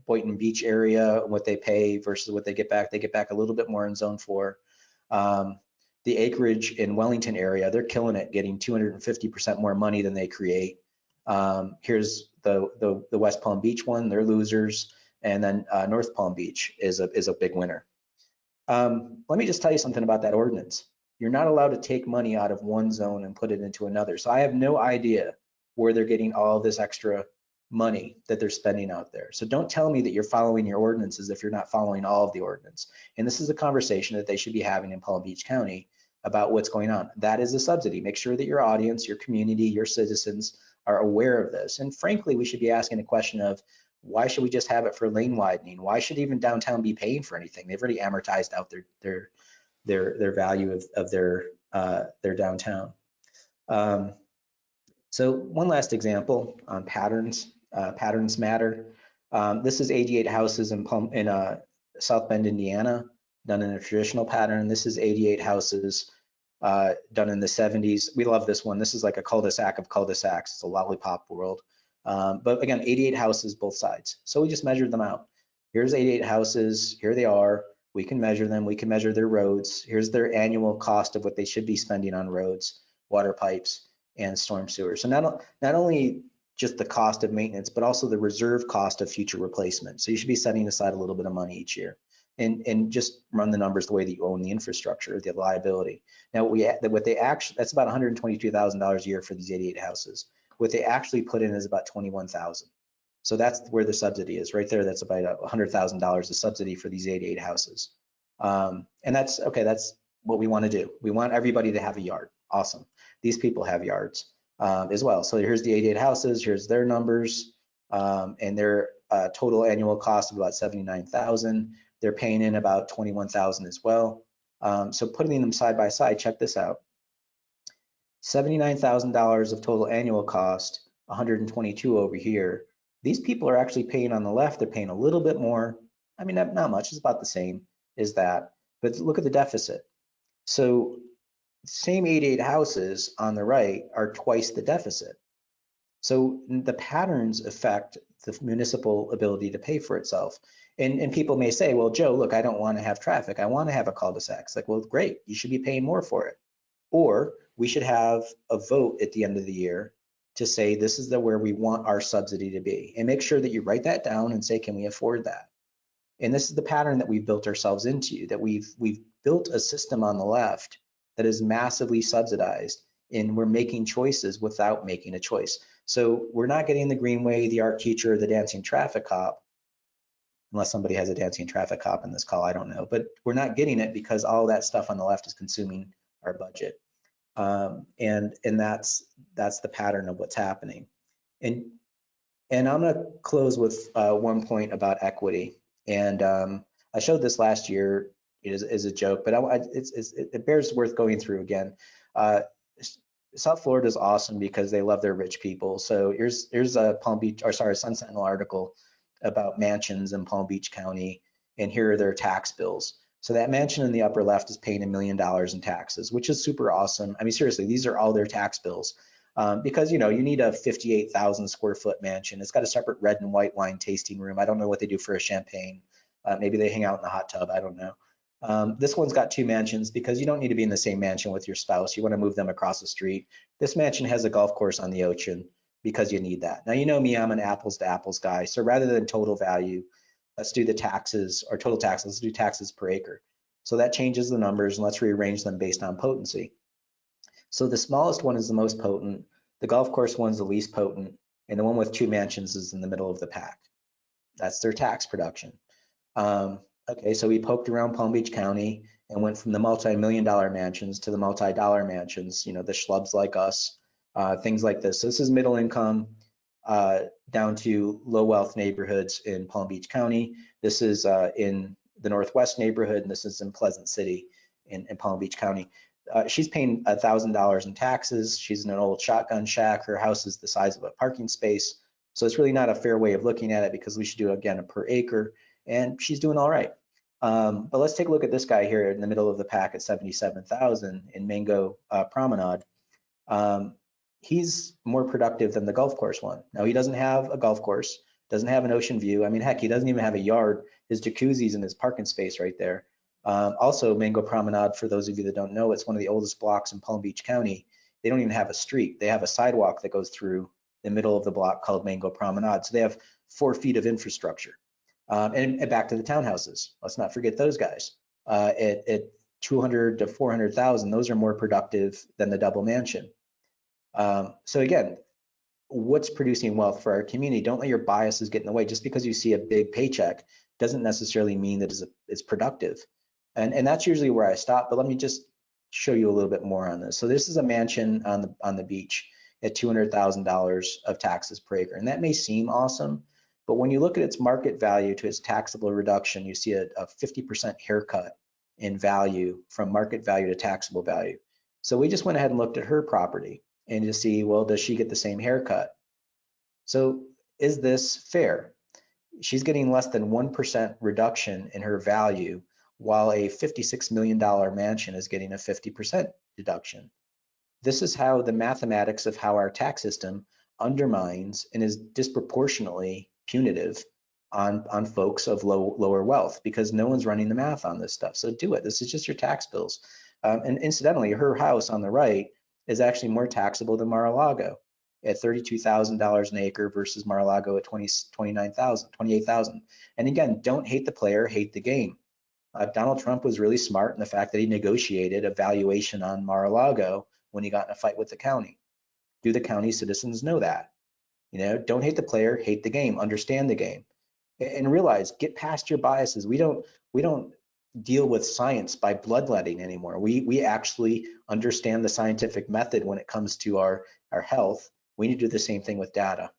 Boynton Beach area, what they pay versus what they get back. They get back a little bit more in zone 4. The acreage in Wellington area, they're killing it, getting 250% more money than they create. Here's the West Palm Beach one, they're losers. And then North Palm Beach is a big winner. Let me just tell you something about that ordinance. You're not allowed to take money out of one zone and put it into another. So I have no idea where they're getting all this extra money that they're spending out there. So don't tell me that you're following your ordinances if you're not following all of the ordinance. And this is a conversation that they should be having in Palm Beach County about what's going on. That is a subsidy. Make sure that your audience, your community, your citizens are aware of this. And frankly, we should be asking a question of, why should we just have it for lane widening? Why should even downtown be paying for anything? They've already amortized out their value of their downtown. So one last example on patterns. Patterns matter. This is 88 houses in South Bend, Indiana, done in a traditional pattern. This is 88 houses done in the 70s. We love this one. This is like a cul-de-sac of cul-de-sacs. It's a lollipop world. But again, 88 houses, both sides. So we just measured them out. Here's 88 houses. Here they are. We can measure them. We can measure their roads. Here's their annual cost of what they should be spending on roads, water pipes, and storm sewer. So not only just the cost of maintenance, but also the reserve cost of future replacement. So you should be setting aside a little bit of money each year, and just run the numbers the way that you own the infrastructure, the liability. Now what they actually, that's about $122,000 a year for these 88 houses. What they actually put in is about $21,000. So that's where the subsidy is right there. That's about $100,000 of subsidy for these 88 houses. And that's okay. That's what we want to do. We want everybody to have a yard. Awesome. These people have yards as well. So here's the 88 houses. Here's their numbers and their total annual cost of about $79,000. They're paying in about $21,000 as well. So putting them side by side, check this out. $79,000 of total annual cost, 122 over here. These people are actually paying on the left, they're paying a little bit more. I mean, not much, it's about the same as that. But look at the deficit. So same 88 houses on the right are twice the deficit. So the patterns affect the municipal ability to pay for itself. And people may say, well, Joe, look, I don't want to have traffic. I want to have a cul-de-sac. It's like, well, great, you should be paying more for it. Or we should have a vote at the end of the year to say this is where we want our subsidy to be, and make sure that you write that down and say, can we afford that? And this is the pattern that we've built ourselves into, that we've built a system on the left that is massively subsidized, and we're making choices without making a choice. So we're not getting the Greenway, the art teacher, the dancing traffic cop, unless somebody has a dancing traffic cop in this call, I don't know, but we're not getting it because all that stuff on the left is consuming our budget. And that's the pattern of what's happening. And I'm going to close with one point about equity. And I showed this last year as a joke, but it bears worth going through again. South Florida is awesome because they love their rich people. So here's a Sun Sentinel article about mansions in Palm Beach County, and here are their tax bills. So that mansion in the upper left is paying $1 million in taxes, which is super awesome. I mean, seriously, these are all their tax bills because, you know, you need a 58,000 square foot mansion. It's got a separate red and white wine tasting room. I don't know what they do for a champagne. Maybe they hang out in the hot tub. I don't know. This one's got 2 mansions because you don't need to be in the same mansion with your spouse. You want to move them across the street. This mansion has a golf course on the ocean because you need that. Now, you know me, I'm an apples to apples guy. So rather than total value, let's do the taxes or total taxes. Let's do taxes per acre. So that changes the numbers, and let's rearrange them based on potency. So the smallest one is the most potent. The golf course one's the least potent, and the one with 2 mansions is in the middle of the pack. That's their tax production. Okay, so we poked around Palm Beach County and went from the multi-million-dollar mansions to the multi-dollar mansions, you know, the schlubs like us, things like this. So this is middle income down to low wealth neighborhoods in Palm Beach County. This is in the Northwest neighborhood, and this is in Pleasant City in Palm Beach County. She's paying $1,000 in taxes. She's in an old shotgun shack. Her house is the size of a parking space. So it's really not a fair way of looking at it because we should do, again, a per acre, and she's doing all right. But let's take a look at this guy here in the middle of the pack at $77,000 in Mango Promenade. He's more productive than the golf course one. Now, he doesn't have a golf course, doesn't have an ocean view. I mean, heck, he doesn't even have a yard. His jacuzzi's in his parking space right there. Also, Mango Promenade, for those of you that don't know, it's one of the oldest blocks in Palm Beach County. They don't even have a street. They have a sidewalk that goes through the middle of the block called Mango Promenade. So they have 4 feet of infrastructure. And back to the townhouses. Let's not forget those guys. At 200 to 400,000, those are more productive than the double mansion. So again, what's producing wealth for our community? Don't let your biases get in the way. Just because you see a big paycheck doesn't necessarily mean that it's productive. And that's usually where I stop. But let me just show you a little bit more on this. So this is a mansion on the beach at $200,000 of taxes per acre, and that may seem awesome, but when you look at its market value to its taxable reduction, you see a 50% haircut in value from market value to taxable value. So we just went ahead and looked at her property and to see, well, does she get the same haircut? So is this fair? She's getting less than 1% reduction in her value, while a $56 million mansion is getting a 50% deduction. This is how the mathematics of how our tax system undermines and is disproportionately punitive on folks of lower wealth, because no one's running the math on this stuff. So do it. This is just your tax bills. And incidentally, her house on the right is actually more taxable than Mar-a-Lago at $32,000 an acre versus Mar-a-Lago at $28,000. And again, don't hate the player, hate the game. Donald Trump was really smart in the fact that he negotiated a valuation on Mar-a-Lago when he got in a fight with the county. Do the county citizens know that? You know, don't hate the player, hate the game, understand the game, and realize, get past your biases. We don't deal with science by bloodletting anymore. We actually understand the scientific method when it comes to our health. We need to do the same thing with data.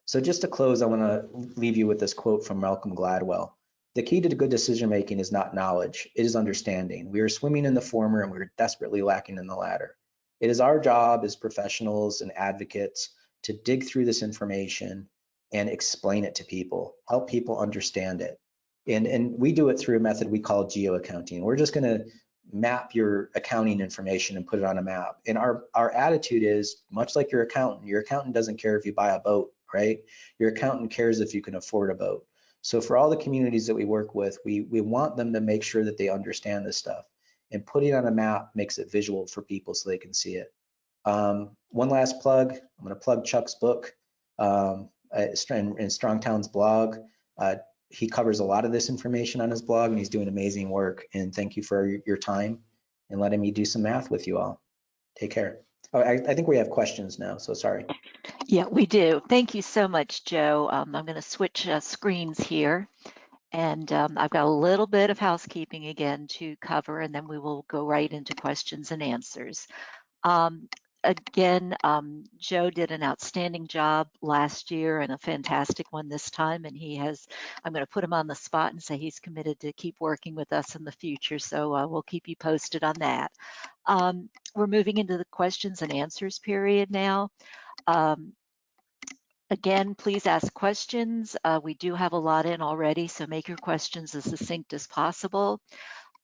So just to close, I want to leave you with this quote from Malcolm Gladwell. The key to good decision making is not knowledge, it is understanding. We are swimming in the former and we're desperately lacking in the latter. It is our job as professionals and advocates to dig through this information and explain it to people, help people understand it. And we do it through a method we call geoaccounting. We're just going to map your accounting information and put it on a map. And our attitude is much like your accountant doesn't care if you buy a boat, right? Your accountant cares if you can afford a boat. So for all the communities that we work with, we want them to make sure that they understand this stuff. And putting it on a map makes it visual for people so they can see it. One last plug, I'm going to plug Chuck's book in Strongtown's blog. He covers a lot of this information on his blog, and he's doing amazing work. And thank you for your time and letting me do some math with you all. Take care. Oh, I think we have questions now, so sorry. Yeah, we do. Thank you so much, Joe. I'm going to switch screens here. And I've got a little bit of housekeeping again to cover, and then we will go right into questions and answers. Again, Joe did an outstanding job last year and a fantastic one this time, and I'm going to put him on the spot and say he's committed to keep working with us in the future, so we'll keep you posted on that. We're moving into the questions and answers period now. Again, please ask questions. We do have a lot in already, so make your questions as succinct as possible.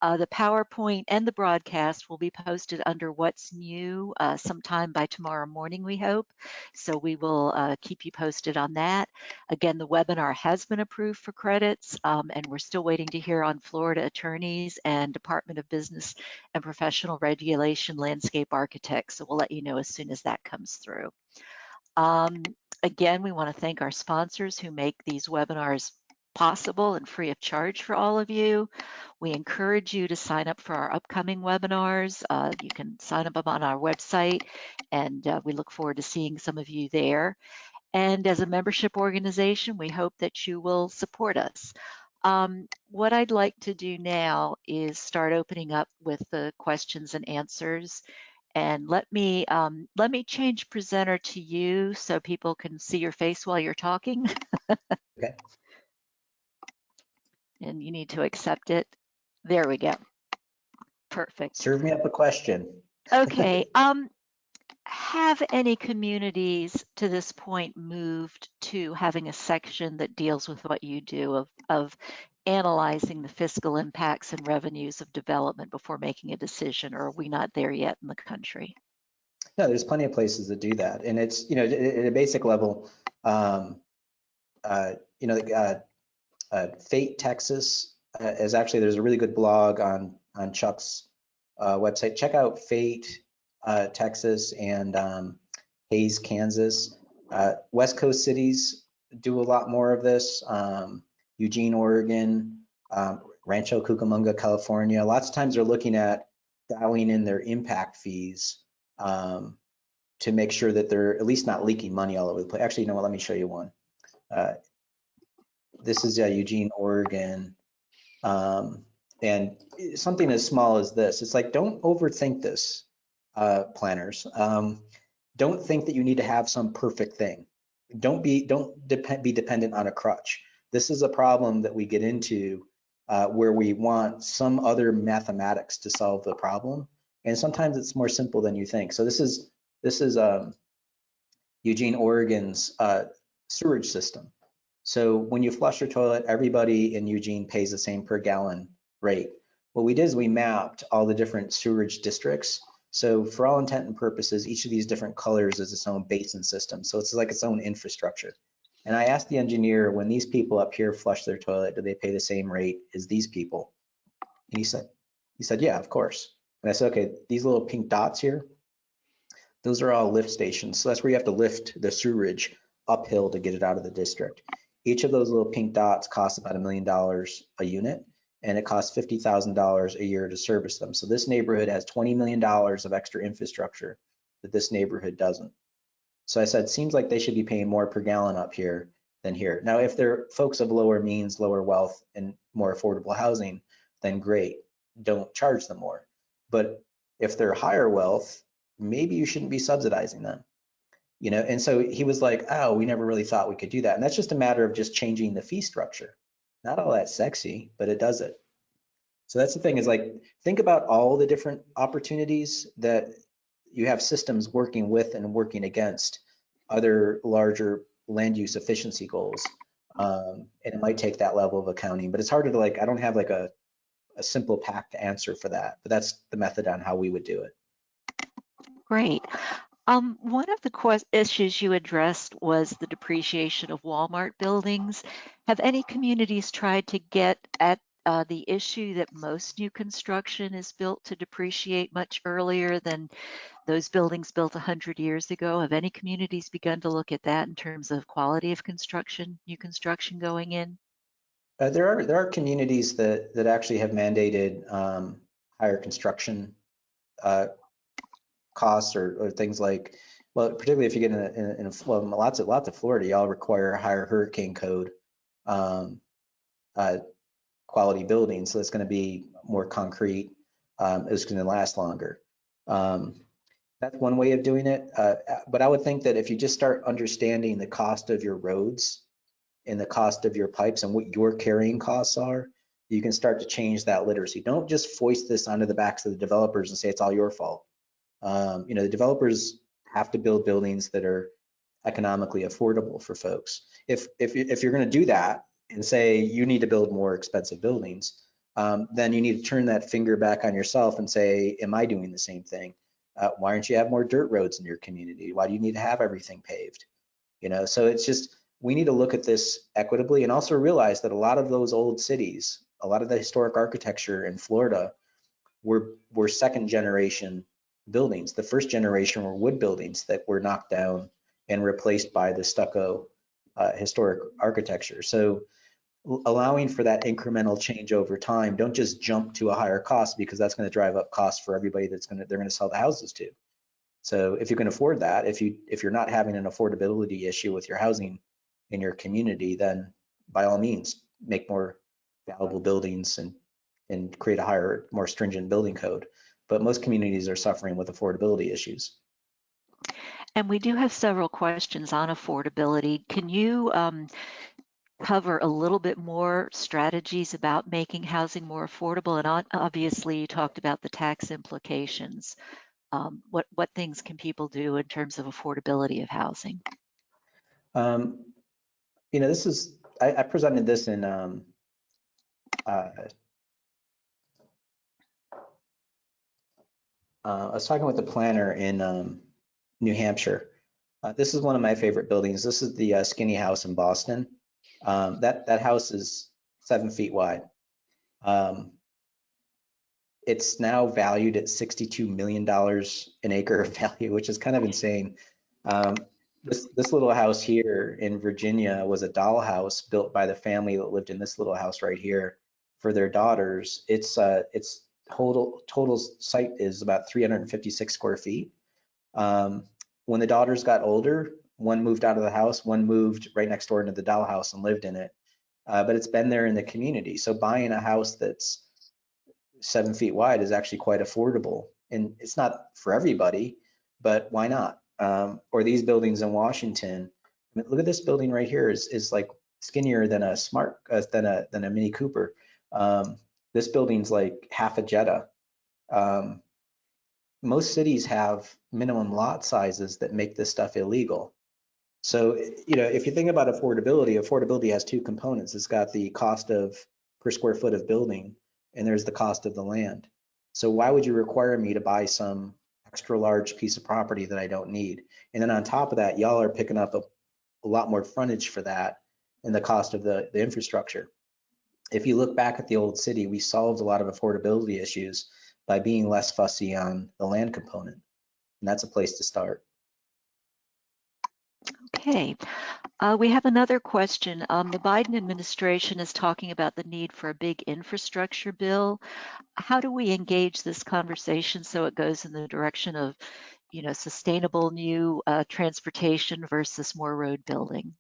The PowerPoint and the broadcast will be posted under What's New sometime by tomorrow morning, we hope. So we will keep you posted on that. Again, the webinar has been approved for credits, and we're still waiting to hear on Florida attorneys and Department of Business and Professional Regulation landscape architects. So we'll let you know as soon as that comes through. Again, we want to thank our sponsors who make these webinars possible and free of charge for all of you. We encourage you to sign up for our upcoming webinars. You can sign up on our website, and we look forward to seeing some of you there. And as a membership organization, we hope that you will support us. What I'd like to do now is start opening up with the questions and answers. And let me change presenter to you so people can see your face while you're talking. Okay. And you need to accept it. There we go. Perfect. Serve me up a question. Okay. Have any communities to this point moved to having a section that deals with what you do of analyzing the fiscal impacts and revenues of development before making a decision, or are we not there yet in the country? No, there's plenty of places that do that, and it's, you know, at a basic level, you know, Fate, Texas is actually, there's a really good blog on Chuck's website. Check out Fate, Texas, and Hayes, Kansas. West Coast cities do a lot more of this. Eugene, Oregon, Rancho Cucamonga, California. Lots of times they're looking at dialing in their impact fees to make sure that they're at least not leaking money all over the place. Actually, you know what? Let me show you one. This is Eugene, Oregon. And something as small as this, it's like, don't overthink this, planners. Don't think that you need to have some perfect thing. Don't be dependent on a crutch. This is a problem that we get into where we want some other mathematics to solve the problem. And sometimes it's more simple than you think. So this is Eugene, Oregon's sewage system. So when you flush your toilet, everybody in Eugene pays the same per gallon rate. What we did is we mapped all the different sewerage districts. So for all intent and purposes, each of these different colors is its own basin system. So it's like its own infrastructure. And I asked the engineer, when these people up here flush their toilet, do they pay the same rate as these people? And he said, yeah, of course. And I said, okay, these little pink dots here, those are all lift stations. So that's where you have to lift the sewerage uphill to get it out of the district. Each of those little pink dots costs about $1 million a unit, and it costs $50,000 a year to service them. So this neighborhood has $20 million of extra infrastructure that this neighborhood doesn't. So I said, seems like they should be paying more per gallon up here than here. Now, if they're folks of lower means, lower wealth, and more affordable housing, then great, don't charge them more. But if they're higher wealth, maybe you shouldn't be subsidizing them. You know, and so he was like, oh, we never really thought we could do that. And that's just a matter of just changing the fee structure. Not all that sexy, but it does it. So that's the thing, is like, think about all the different opportunities that you have systems working with and working against other larger land use efficiency goals. And it might take that level of accounting, but it's harder to, like, I don't have like a simple packed answer for that, but that's the method on how we would do it. Great. One of the issues you addressed was the depreciation of Walmart buildings. Have any communities tried to get at the issue that most new construction is built to depreciate much earlier than those buildings built 100 years ago? Have any communities begun to look at that in terms of quality of construction, new construction going in? There are communities that actually have mandated higher construction costs or things like, well, particularly if you get in well, lots of Florida, y'all require a higher hurricane code quality buildings, so it's going to be more concrete. It's going to last longer. That's one way of doing it. But I would think that if you just start understanding the cost of your roads and the cost of your pipes and what your carrying costs are, you can start to change that literacy. Don't just foist this onto the backs of the developers and say it's all your fault. You know, the developers have to build buildings that are economically affordable for folks. If you're going to do that and say you need to build more expensive buildings, then you need to turn that finger back on yourself and say, am I doing the same thing? Why aren't you have more dirt roads in your community? Why do you need to have everything paved? You know, so it's just, we need to look at this equitably and also realize that a lot of those old cities, a lot of the historic architecture in Florida were second generation buildings. The first generation were wood buildings that were knocked down and replaced by the stucco historic architecture. So allowing for that incremental change over time, don't just jump to a higher cost, because that's going to drive up costs for everybody they're going to sell the houses to. So if you can afford that, if you're not having an affordability issue with your housing in your community, then by all means make more valuable buildings and create a higher, more stringent building code. But most communities are suffering with affordability issues. And we do have several questions on affordability. Can you cover a little bit more strategies about making housing more affordable? And obviously, you talked about the tax implications. What things can people do in terms of affordability of housing? You know, this is, I presented this in I was talking with the planner in New Hampshire. This is one of my favorite buildings. This is the Skinny House in Boston. That house is 7 feet wide. It's now valued at $62 million an acre of value, which is kind of insane. this little house here in Virginia was a dollhouse built by the family that lived in this little house right here for their daughters. It's total site is about 356 square feet. When the daughters got older, one moved out of the house, one moved right next door into the dollhouse and lived in it. But it's been there in the community. So buying a house that's 7 feet wide is actually quite affordable. And it's not for everybody, but why not? Or these buildings in Washington. I mean, look at this building right here is like skinnier than a than a Mini Cooper. This building's like half a Jetta. Most cities have minimum lot sizes that make this stuff illegal. So, if you think about affordability, affordability has two components. It's got the cost of per square foot of building, and there's the cost of the land. So why would you require me to buy some extra large piece of property that I don't need? And then on top of that, y'all are picking up a lot more frontage for that and the cost of the infrastructure. If you look back at the old city, we solved a lot of affordability issues by being less fussy on the land component. And that's a place to start. Okay, we have another question. The Biden administration is talking about the need for a big infrastructure bill. How do we engage this conversation so it goes in the direction of, sustainable new transportation versus more road building?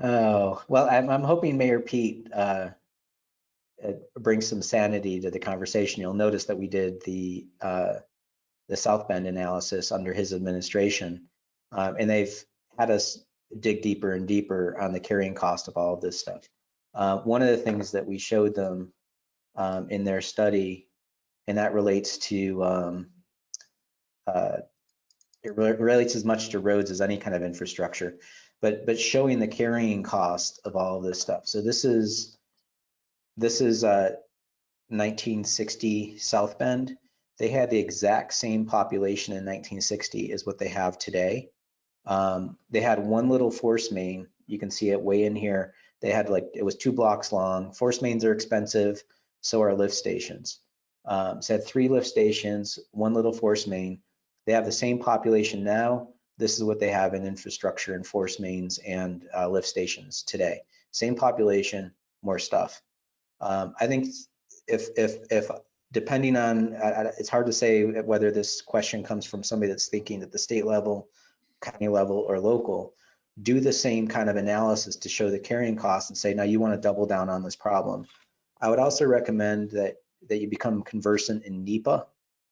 Oh, well, I'm hoping Mayor Pete brings some sanity to the conversation. You'll notice that we did the South Bend analysis under his administration, and they've had us dig deeper and deeper on the carrying cost of all of this stuff. One of the things that we showed them in their study, and that relates to it relates as much to roads as any kind of infrastructure, but showing the carrying cost of all of this stuff. So this is 1960 South Bend. They had the exact same population in 1960 as what they have today. They had one little force main. You can see it way in here. They had it was 2 blocks long. Force mains are expensive, so are lift stations. So they had 3 lift stations, one little force main. They have the same population now. This is what they have in infrastructure and force mains and lift stations today. Same population, more stuff. I think if depending on, it's hard to say whether this question comes from somebody that's thinking at the state level, county level, or local. Do the same kind of analysis to show the carrying costs and say, now you want to double down on this problem. I would also recommend that you become conversant in NEPA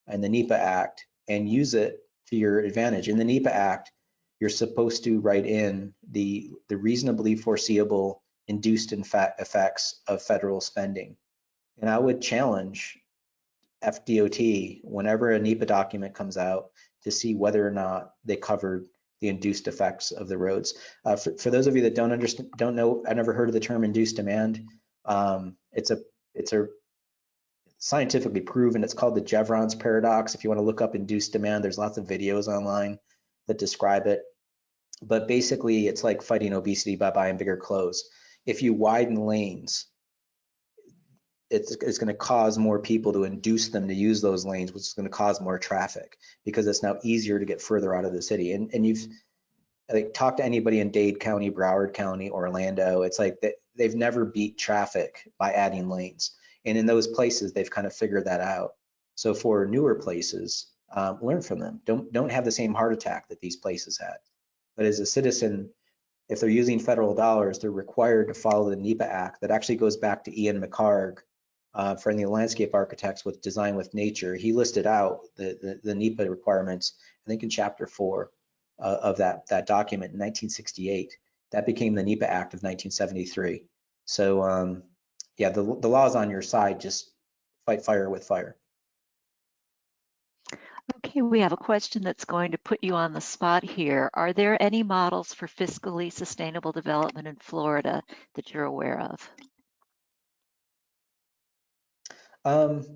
and the NEPA Act and use it to your advantage. In the NEPA Act, you're supposed to write in the reasonably foreseeable induced effects of federal spending. And I would challenge FDOT whenever a NEPA document comes out to see whether or not they covered the induced effects of the roads. For those of you that don't know, I never heard of the term induced demand. It's a scientifically proven. It's called the Jevons paradox. If you want to look up induced demand, there's lots of videos online that describe it. But basically, it's like fighting obesity by buying bigger clothes. If you widen lanes, it's going to cause more people to induce them to use those lanes, which is going to cause more traffic because it's now easier to get further out of the city. And you've talked to anybody in Dade County, Broward County, Orlando. It's like they've never beat traffic by adding lanes. And in those places, they've kind of figured that out. So for newer places, learn from them. Don't have the same heart attack that these places had. But as a citizen, if they're using federal dollars, they're required to follow the NEPA Act that actually goes back to Ian McHarg for the landscape architects with Design with Nature. He listed out the NEPA requirements, I think in chapter 4 of that document in 1968. That became the NEPA Act of 1973. So yeah, the law is on your side. Just fight fire with fire. Okay, we have a question that's going to put you on the spot here. Are there any models for fiscally sustainable development in Florida that you're aware of?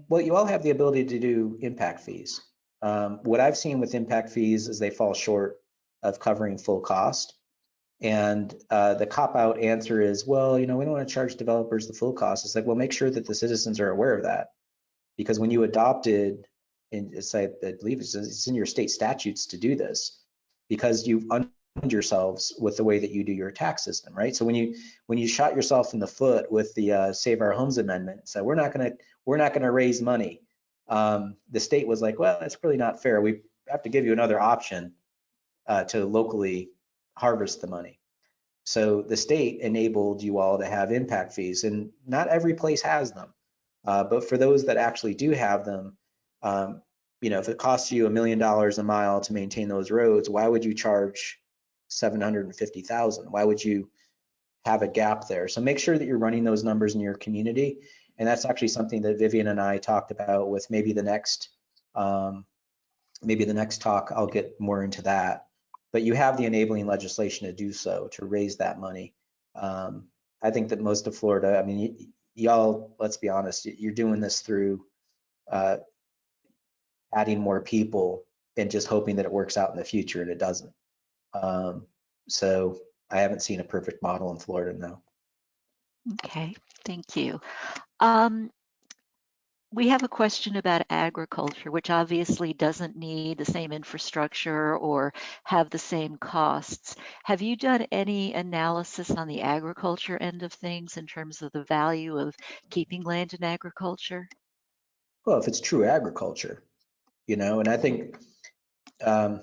Well, you all have the ability to do impact fees. What I've seen with impact fees is they fall short of covering full cost. And the cop-out answer is, well, we don't want to charge developers the full cost. It's like, well, make sure that the citizens are aware of that. Because when you adopted and I believe it's in your state statutes to do this, because you've unfunded yourselves with the way that you do your tax system, right? So when you shot yourself in the foot with the Save Our Homes Amendment, so we're not gonna raise money. The state was like, well, that's really not fair. We have to give you another option to locally harvest the money. So the state enabled you all to have impact fees, and not every place has them. But for those that actually do have them, if it costs you $1 million a mile to maintain those roads, why would you charge $750,000? Why would you have a gap there? So make sure that you're running those numbers in your community. And that's actually something that Vivian and I talked about with maybe the next talk. I'll get more into that. But you have the enabling legislation to do so, to raise that money. I think that most of Florida, I mean, y'all, let's be honest, you're doing this through adding more people and just hoping that it works out in the future, and it doesn't. So I haven't seen a perfect model in Florida, no. Okay, thank you. We have a question about agriculture, which obviously doesn't need the same infrastructure or have the same costs. Have you done any analysis on the agriculture end of things in terms of the value of keeping land in agriculture? Well, if it's true agriculture, and I think back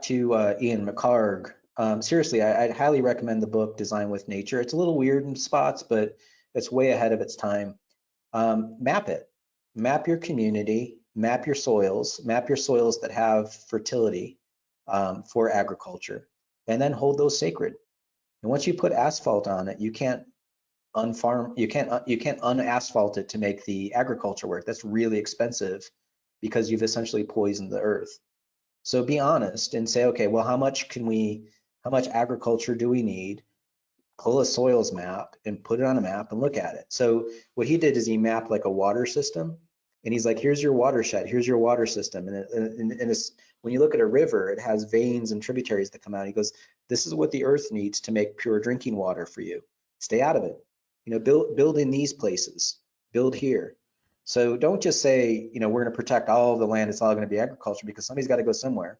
to Ian McHarg, seriously, I'd highly recommend the book Design with Nature. It's a little weird in spots, but it's way ahead of its time. Map it. Map your community, map your soils that have fertility for agriculture, and then hold those sacred. And once you put asphalt on it, you can't unasphalt it to make the agriculture work. That's really expensive because you've essentially poisoned the earth. So be honest and say, okay, well, how much agriculture do we need? Pull a soils map and put it on a map and look at it. So what he did is he mapped like a water system, and he's like, here's your watershed, here's your water system. And it's, when you look at a river, it has veins and tributaries that come out. He goes, this is what the earth needs to make pure drinking water for you. Stay out of it. Build in these places, build here. So don't just say, we're going to protect all of the land, it's all going to be agriculture, because somebody's got to go somewhere.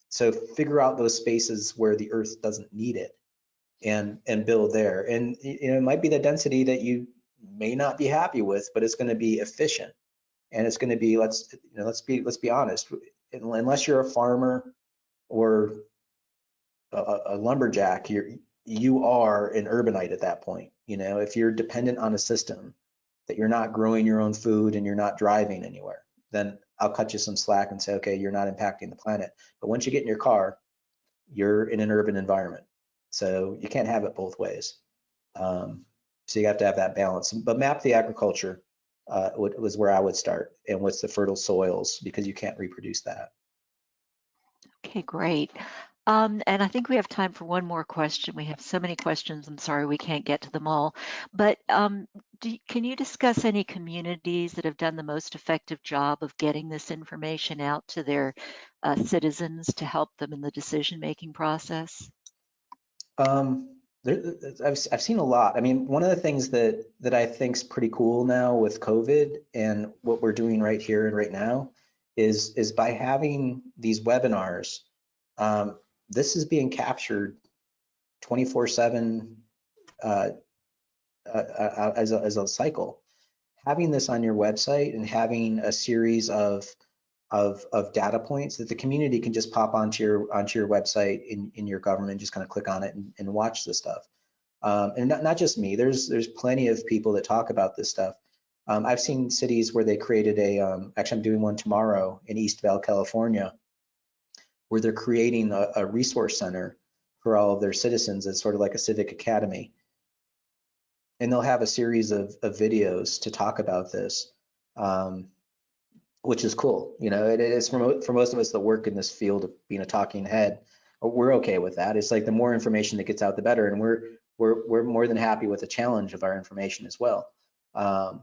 So figure out those spaces where the earth doesn't need it, and build there. And it might be the density that you may not be happy with, but it's going to be efficient, and it's going to be, let's be honest, unless you're a farmer or a lumberjack, you are an urbanite at that point. If you're dependent on a system that you're not growing your own food and you're not driving anywhere, then I'll cut you some slack and say, okay, you're not impacting the planet. But once you get in your car, you're in an urban environment. So you can't have it both ways. So you have to have that balance. But map the agriculture was where I would start, and what's the fertile soils, because you can't reproduce that. Okay, great. And I think we have time for one more question. We have so many questions. I'm sorry we can't get to them all. But can you discuss any communities that have done the most effective job of getting this information out to their citizens to help them in the decision-making process? I've seen a lot. I mean, one of the things that I think is pretty cool now with COVID and what we're doing right here and right now is by having these webinars. This is being captured 24/7 as a cycle. Having this on your website and having a series of data points that the community can just pop onto your website in your government, just kind of click on it and watch this stuff. And not just me, there's plenty of people that talk about this stuff. I've seen cities where they created actually I'm doing one tomorrow in East Val, California, where they're creating a resource center for all of their citizens. It's sort of like a civic academy. And they'll have a series of videos to talk about this, which is cool. It is for most of us that work in this field of being a talking head, we're okay with that. It's like the more information that gets out, the better. And we're more than happy with the challenge of our information as well.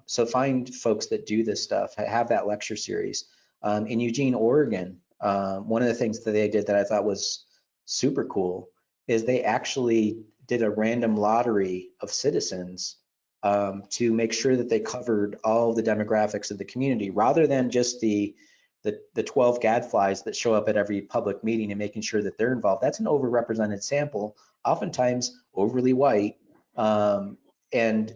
So find folks that do this stuff, have that lecture series. In Eugene, Oregon, one of the things that they did that I thought was super cool is they actually did a random lottery of citizens to make sure that they covered all the demographics of the community rather than just the 12 gadflies that show up at every public meeting and making sure that they're involved. That's an overrepresented sample, oftentimes overly white, and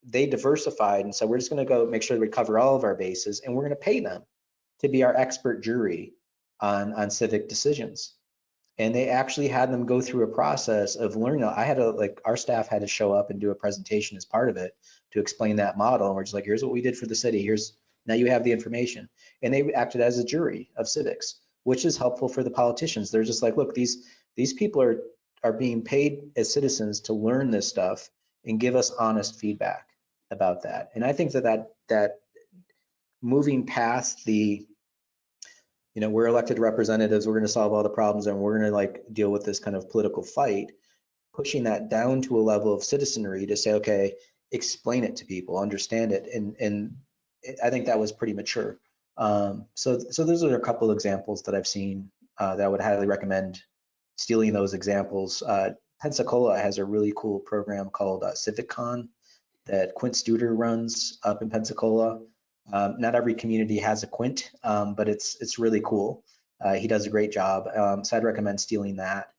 they diversified. And so we're just going to go make sure that we cover all of our bases, and we're going to pay them to be our expert jury on civic decisions. And they actually had them go through a process of learning. I had to, like, our staff had to show up and do a presentation as part of it to explain that model. And we're just like, here's what we did for the city. Here's, now you have the information. And they acted as a jury of civics, which is helpful for the politicians. They're just like, look, these people are being paid as citizens to learn this stuff and give us honest feedback about that. And I think that moving past the, we're elected representatives, we're going to solve all the problems, and we're going to like deal with this kind of political fight, pushing that down to a level of citizenry to say, okay, explain it to people, understand it. And I think that was pretty mature. So those are a couple of examples that I've seen that I would highly recommend stealing those examples. Pensacola has a really cool program called CivicCon that Quint Studer runs up in Pensacola. Not every community has a Quint, but it's really cool. He does a great job. So I'd recommend stealing that.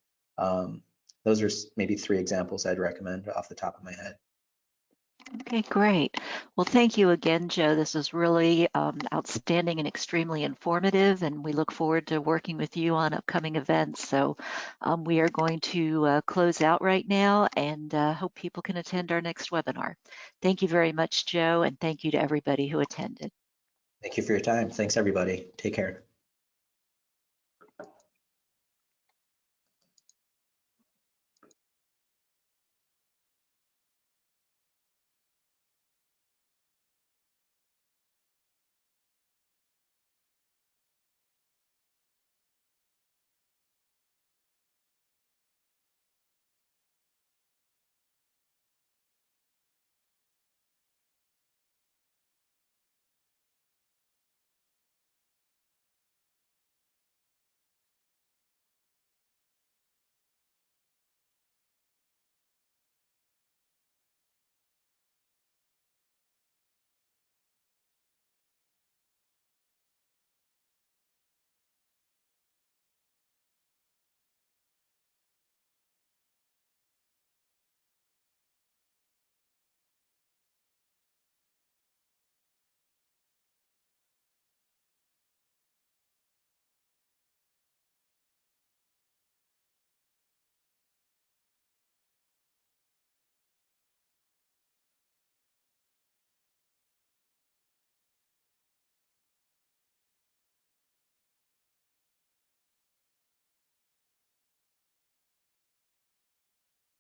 Those are maybe 3 examples I'd recommend off the top of my head. Okay, great. Well, thank you again, Joe. This is really outstanding and extremely informative, and we look forward to working with you on upcoming events. So we are going to close out right now, and hope people can attend our next webinar. Thank you very much, Joe, and thank you to everybody who attended. Thank you for your time. Thanks, everybody. Take care.